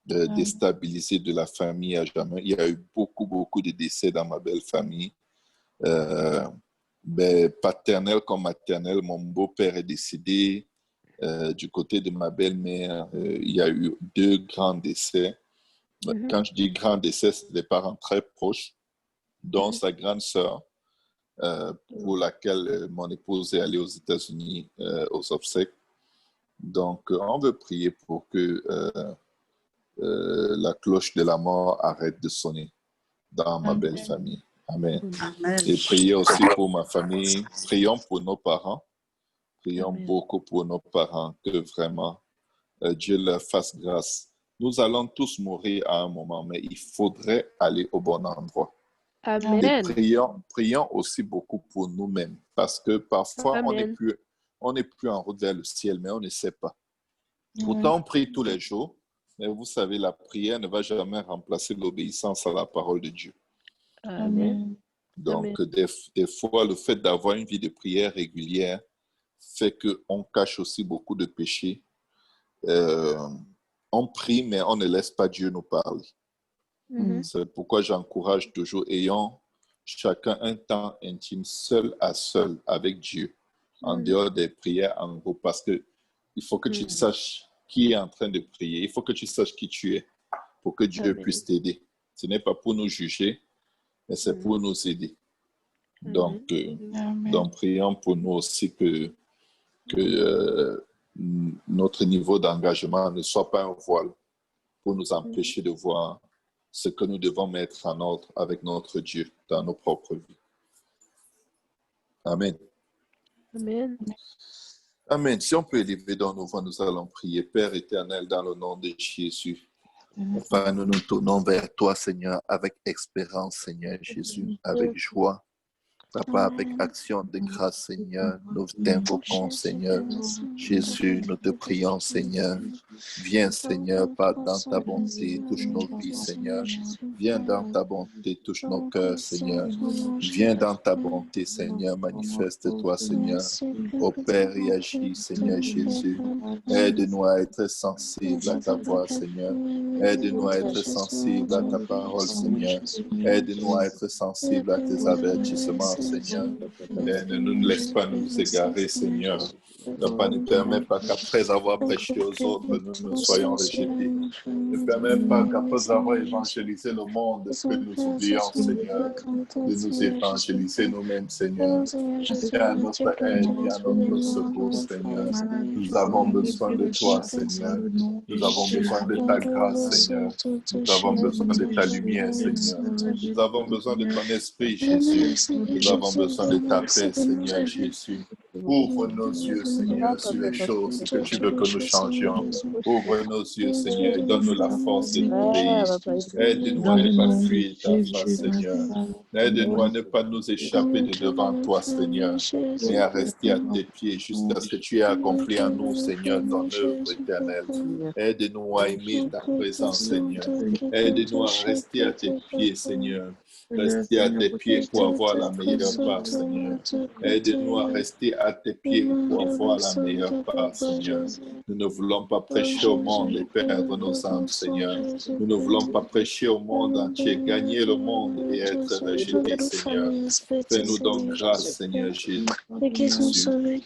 déstabilisé de la famille à jamais. Il y a eu beaucoup, beaucoup de décès dans ma belle famille. Paternel comme maternel, mon beau-père est décédé. Du côté de ma belle-mère, il y a eu 2 grands décès. Quand je dis grands décès, c'est des parents très proches, dont sa grande sœur, pour laquelle mon épouse est allée aux États-Unis aux obsèques. Donc, on veut prier pour que la cloche de la mort arrête de sonner dans ma belle famille. Amen. Et priez aussi pour ma famille. Prions pour nos parents. Prions beaucoup pour nos parents, que vraiment Dieu leur fasse grâce Nous allons tous mourir à un moment, mais il faudrait aller au bon endroit. Et Amen. prions aussi beaucoup pour nous-mêmes, parce que parfois Amen. on n'est plus en route vers le ciel, mais on ne sait pas. Pourtant, on prie tous les jours, mais vous savez, la prière ne va jamais remplacer l'obéissance à la parole de Dieu. Amen. Donc, des fois, le fait d'avoir une vie de prière régulière fait qu'on cache aussi beaucoup de péchés. On prie, mais on ne laisse pas Dieu nous parler. C'est pourquoi j'encourage toujours, ayons chacun un temps intime, seul à seul avec Dieu, en dehors des prières en groupe, parce que il faut que tu saches qui est en train de prier. Il faut que tu saches qui tu es pour que Dieu puisse t'aider. Ce n'est pas pour nous juger, mais c'est pour nous aider. Donc, prions pour nous aussi que notre niveau d'engagement ne soit pas un voile pour nous empêcher de voir ce que nous devons mettre en ordre avec notre Dieu dans nos propres vies. Amen. Amen. Amen. Si on peut élever dans nos voix, nous allons prier. Père éternel, dans le nom de Jésus. Père, nous nous tournons vers toi, Seigneur, avec espérance, Seigneur Jésus, avec joie. Papa, avec action de grâce, Seigneur, nous t'invoquons, Seigneur. Jésus, nous te prions, Seigneur. Viens, Seigneur, dans ta bonté, touche nos vies, Seigneur. Viens dans ta bonté, touche nos cœurs, Seigneur. Viens dans ta bonté, Seigneur, manifeste-toi, Seigneur. Ô Père, et agis, Seigneur Jésus. Aide-nous à être sensibles à ta voix, Seigneur. Aide-nous à être sensibles à ta parole, Seigneur. Aide-nous à être sensibles à tes avertissements, Seigneur. Ne nous laisse pas nous égarer, Seigneur. Ne pas nous permettre pas qu'après avoir prêché aux autres, nous soyons rejetés. Ne permets pas qu'après avoir évangélisé le monde, que nous oublions, Seigneur, de nous évangéliser nous-mêmes, Seigneur. Viens à notre aide, viens à notre secours, Seigneur. Nous avons besoin de toi, Seigneur. Nous avons besoin de ta grâce, Seigneur. Nous avons besoin de ta lumière, Seigneur. Nous avons besoin de ton esprit, Jésus. Nous avons besoin de ta paix, Seigneur Jésus. Ouvre nos yeux, Seigneur, sur les choses que tu veux que nous changions. Ouvre nos yeux, Seigneur, et donne-nous la force de t'obéir. Aide-nous à ne pas fuir ta face, Seigneur. Aide-nous à ne pas nous échapper de devant toi, Seigneur, mais à rester à tes pieds jusqu'à ce que tu aies accompli en nous, Seigneur, ton œuvre éternelle. Aide-nous à aimer ta présence, Seigneur. Aide-nous à rester à tes pieds, Seigneur. Rester à tes pieds pour avoir la meilleure part, Seigneur. Aide-nous à rester à tes pieds pour avoir la meilleure part, Seigneur. Nous ne voulons pas prêcher au monde et perdre nos âmes, Seigneur. Nous ne voulons pas prêcher au monde entier, gagner le monde et être rejetés, Seigneur. Fais-nous donc grâce, Seigneur Jésus,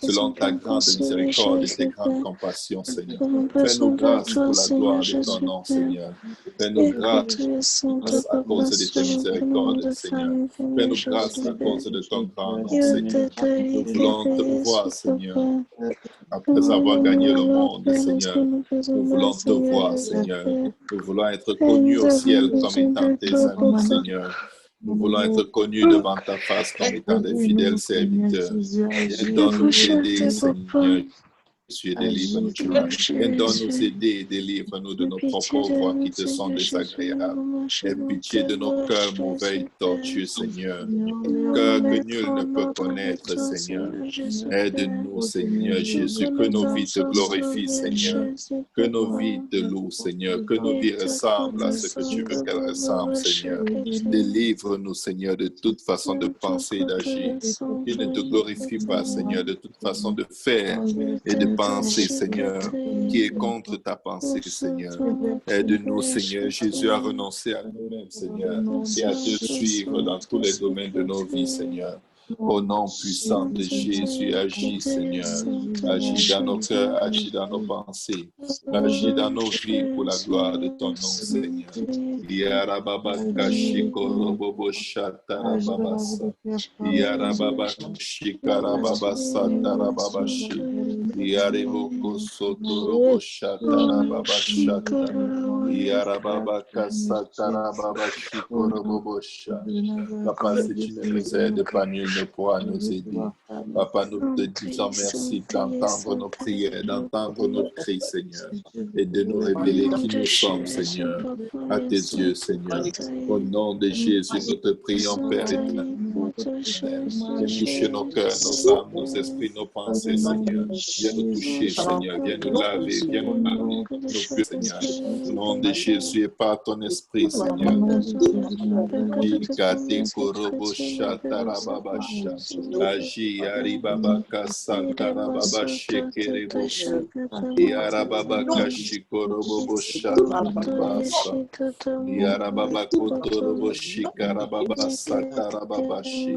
selon ta grande miséricorde et tes grandes compassions, Seigneur. Fais-nous grâce pour la gloire de ton nom, Seigneur. Fais-nous grâce à cause de tes miséricordes, Seigneur. Fais-nous grâce à cause de ton grand nom, Seigneur. Nous voulons te voir, Seigneur. Après avoir gagné le monde, Seigneur, nous voulons te voir, Seigneur. Nous voulons être connus au ciel comme étant tes amis, Seigneur. Nous voulons être connus devant ta face comme étant des fidèles serviteurs. Viens donc nous aider, Seigneur. Dieu, délivre-nous, viens donc nous aider et délivre-nous de nos propres voies qui te sont désagréables. Aie pitié de nos cœurs mauvais et tortueux, Seigneur. Cœurs que nul ne peut connaître, Seigneur. Aide-nous, Seigneur Jésus, que nos vies te glorifient, Seigneur. Que nos vies te louent, Seigneur. Que nos vies ressemblent à ce que tu veux qu'elles ressemblent, Seigneur. Délivre-nous, Seigneur, de toute façon de penser et d'agir qui ne te glorifie pas, Seigneur, de toute façon de faire et de penser, Seigneur, qui est contre ta pensée, Seigneur. Aide-nous, Seigneur Jésus, à renoncer à nous-mêmes, Seigneur, et à te suivre dans tous les domaines de nos vies, Seigneur. Au nom puissant de Jésus, agis, Seigneur. Agis dans nos cœurs, agis dans nos pensées. Agis dans nos vies pour la gloire de ton nom, Seigneur. Yarababa kashiko robobo shatarababasa. Yarababa shikarababa satarababashi. Yariboko Sotorobo Shatarababa Shata. Yarababa Kasatarababa Shikorobo Sha. Papa, si tu ne nous aides pas, nul ne pourra nous aider. Papa, nous te disons merci d'entendre nos prières, d'entendre nos cris, Seigneur, et de nous révéler qui nous sommes, Seigneur, à tes yeux, Seigneur. Au nom de Jésus, nous te prions, Père éternel. Viens toucher nos cœurs, nos âmes, nos esprits, nos pensées, Seigneur. Viens nous toucher, Seigneur. Viens nous laver, viens nous laver, nos pieds, Seigneur. Au nom de Jésus et par ton esprit, Seigneur. Aji Aribaba Kasantarababa Shekerebosu Yarababa Kashikorobo Shatarabasa Yarababa Kotorobo Shikarababa Satarababashi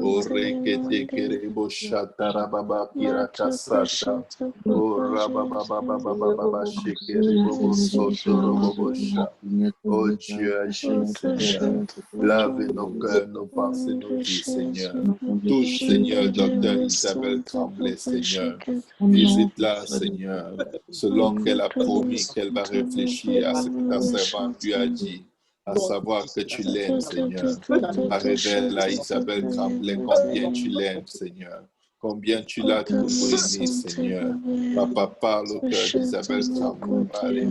Orekete Kerebo Shatarababa Kirakasata Orababa Shekerebo Sotorobo Sha. Oh Dieu, agis, Seigneur. Lave nos cœurs, nos pensées, nos vies, Seigneur. Touche, Seigneur, docteur Isabelle Tremblay, Seigneur. Visite-la, Seigneur, selon qu'elle a promis qu'elle va réfléchir à ce que ta servante lui a dit, à savoir que tu l'aimes, Seigneur. Révèle à Isabelle Tremblay combien tu l'aimes, Seigneur. Combien tu l'as toujours aimé, Seigneur. Papa, parle au cœur d'Isabelle Tremblay.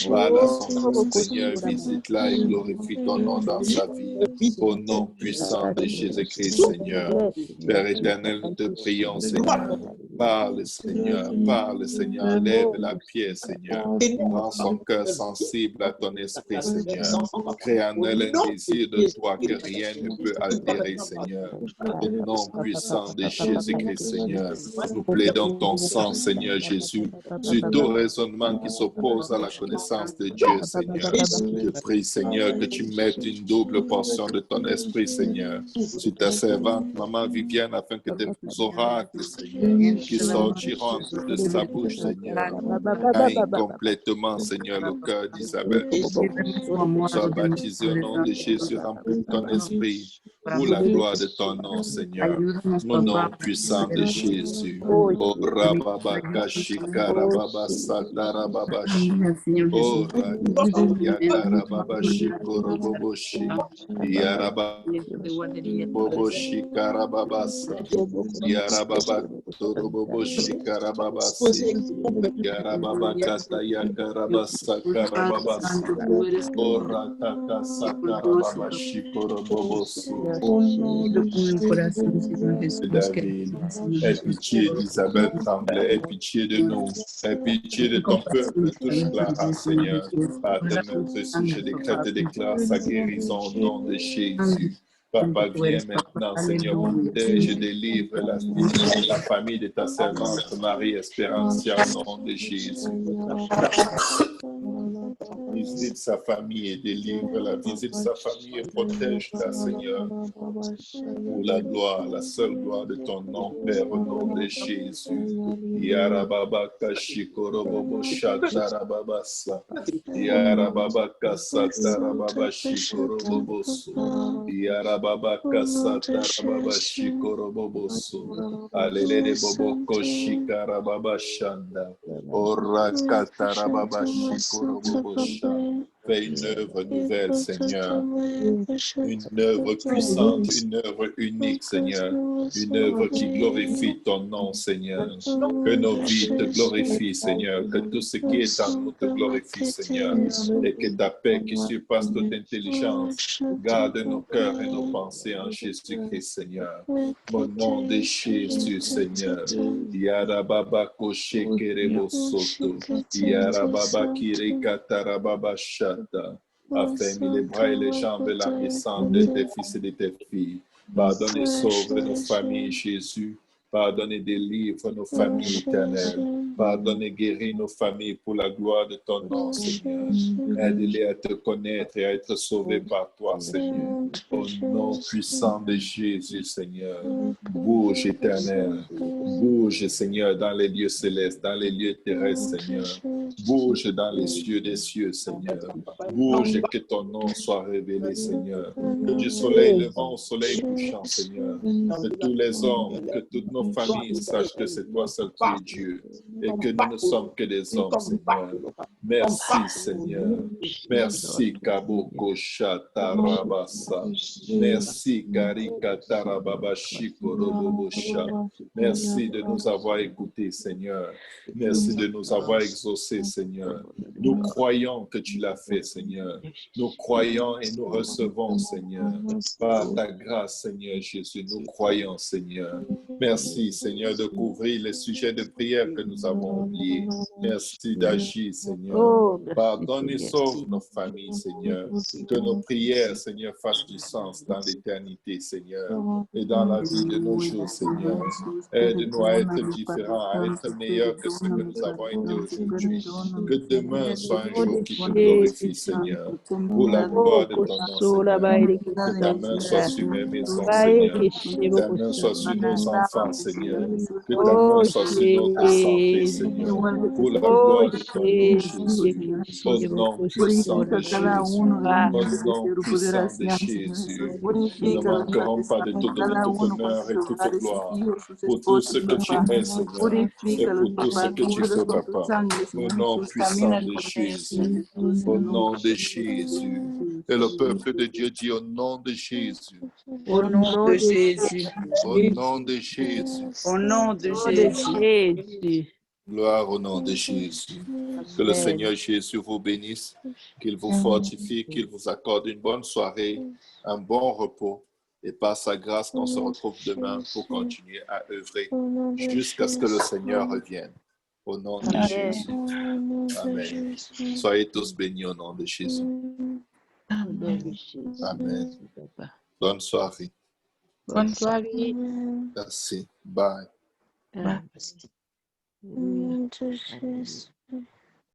Voilà son Seigneur, visite-la et glorifie ton nom dans sa vie. Au nom puissant de Jésus-Christ, Seigneur. Père éternel, nous te prions, Seigneur. Parle, Seigneur, lève la pierre, Seigneur. Rends son cœur sensible à ton esprit, Seigneur. Crée en elle un désir de toi que rien ne peut altérer, Seigneur. Au nom puissant de Jésus-Christ, Seigneur. Nous plaidons ton sang, Seigneur Jésus, sur tout raisonnement qui s'oppose à la connaissance de Dieu, Seigneur. Je prie, Seigneur, que tu mettes une double portion de ton esprit, Seigneur, sur ta servante, Maman Viviane, afin que tes oracles, Seigneur, qui sortiront de sa bouche, Seigneur, aillent complètement, Seigneur, le cœur d'Isabelle. Sois baptisé au nom de Jésus, rempli de ton esprit, pour la gloire de ton nom, Seigneur, au nom puissant de Jésus. Oh, Rababa Shikarababa Satarababashi. Oh, Yatarababa Shikoroboboshi. Yarababa Boboshi Karababasa. Yarababa Toroboboshi Karababasi. Yarababa Kata Yakarabasa Karababasi. Oh, Rataka Sakarababa Shikorobobosu. David, aie pitié d'Isabelle Tremblay, aie pitié de nous, aie pitié de ton peuple, touche Clara, Seigneur, par tes mains précieuses, je décrète et déclare sa guérison au nom de Jésus. Papa, viens maintenant, Seigneur, protège et délivre la famille de ta servante Marie-Espérancia au nom de Jésus. Visite sa famille et délivre-la. Visite sa famille et protège-la, Seigneur. Pour la gloire, la seule gloire de ton nom, Père, au nom de Jésus. Yarababa Kashikorobobo Shatarababasa. Yarababa Kasatarababa Shikoroboboso. Yarababa Kasatarababa Shikoroboboso. Alele Bobo Koshikarababa Shanda. Orakatarababa Shikorobobosha. Fais une œuvre nouvelle, Seigneur. Une œuvre puissante, une œuvre unique, Seigneur. Une œuvre qui glorifie ton nom, Seigneur. Que nos vies te glorifient, Seigneur. Que tout ce qui est en nous te glorifie, Seigneur. Et que ta paix qui surpasse toute intelligence garde nos cœurs et nos pensées en Jésus-Christ, Seigneur. Au nom de Jésus, Seigneur. Yarababa Koshe Kerebo Soto. Yarababa Kireka Tarababa Shata. Affermis les bras et les jambes et la naissance de tes fils et de tes filles. Pardonne et sauve nos familles, Jésus. Pardonne et délivre nos familles éternelles. Pardonne et guéris nos familles pour la gloire de ton nom, Seigneur. Aide-les à te connaître et à être sauvés par toi, Seigneur. Au nom puissant de Jésus, Seigneur. Bouge, Éternel. Bouge, Seigneur, dans les lieux célestes, dans les lieux terrestres, Seigneur. Bouge dans les cieux des cieux, Seigneur. Bouge, que ton nom soit révélé, Seigneur. Que du soleil levant au soleil couchant, Seigneur. Que tous les hommes, que toutes nos familles sachent que c'est toi seul qui es Dieu et que nous ne sommes que des hommes, Seigneur. Merci, Seigneur. Merci, Kaboko Shatarabasa. Merci, Karika Tarababashi Korobobosha. Merci de nous avoir écoutés, Seigneur. Merci de nous avoir exaucés, Seigneur. Nous croyons que tu l'as fait, Seigneur. Nous croyons et nous recevons, Seigneur. Par ta grâce, Seigneur Jésus, nous croyons, Seigneur. Merci, Seigneur, de couvrir les sujets de prière que nous avons oubliés. Merci d'agir, Seigneur. Pardonne et sauve nos familles, Seigneur. Que nos prières, Seigneur, fassent du sens dans l'éternité, Seigneur, et dans la vie de nos jours, Seigneur. Aide-nous à être différents, à être meilleurs que ce que nous avons été aujourd'hui. Que demain soit un jour qui te glorifie, Seigneur, pour la gloire de ton nom, Seigneur. Que ta main soit sur mes maisons, Seigneur. Que ta main soit sur nos enfants, Seigneur. Que ta main soit sur notre santé, Seigneur, pour la gloire de ton nom, Jésus. Au nom puissant de Jésus. Au nom puissant de Jésus. Nous ne manquerons pas de te donner tout honneur et toute gloire pour tout ce que tu es, Seigneur, et pour tout ce que tu fais, Papa. Au nom puissant de Jésus. Au nom de Jésus. Et le peuple de Dieu dit au nom de Jésus. Au nom de Jésus. Au nom de Jésus. Au nom de Jésus. Gloire au nom de Jésus. Que le Seigneur Jésus vous bénisse, qu'il vous fortifie, qu'il vous accorde une bonne soirée, un bon repos. Et par sa grâce, qu'on se retrouve demain pour continuer à œuvrer jusqu'à ce que le Seigneur revienne. Au nom de Jésus. Amen. Soyez tous bénis au nom de Jésus. Amen. Bonne soirée. Bonne soirée. Merci. Bye. Merci. Au nom de Jésus.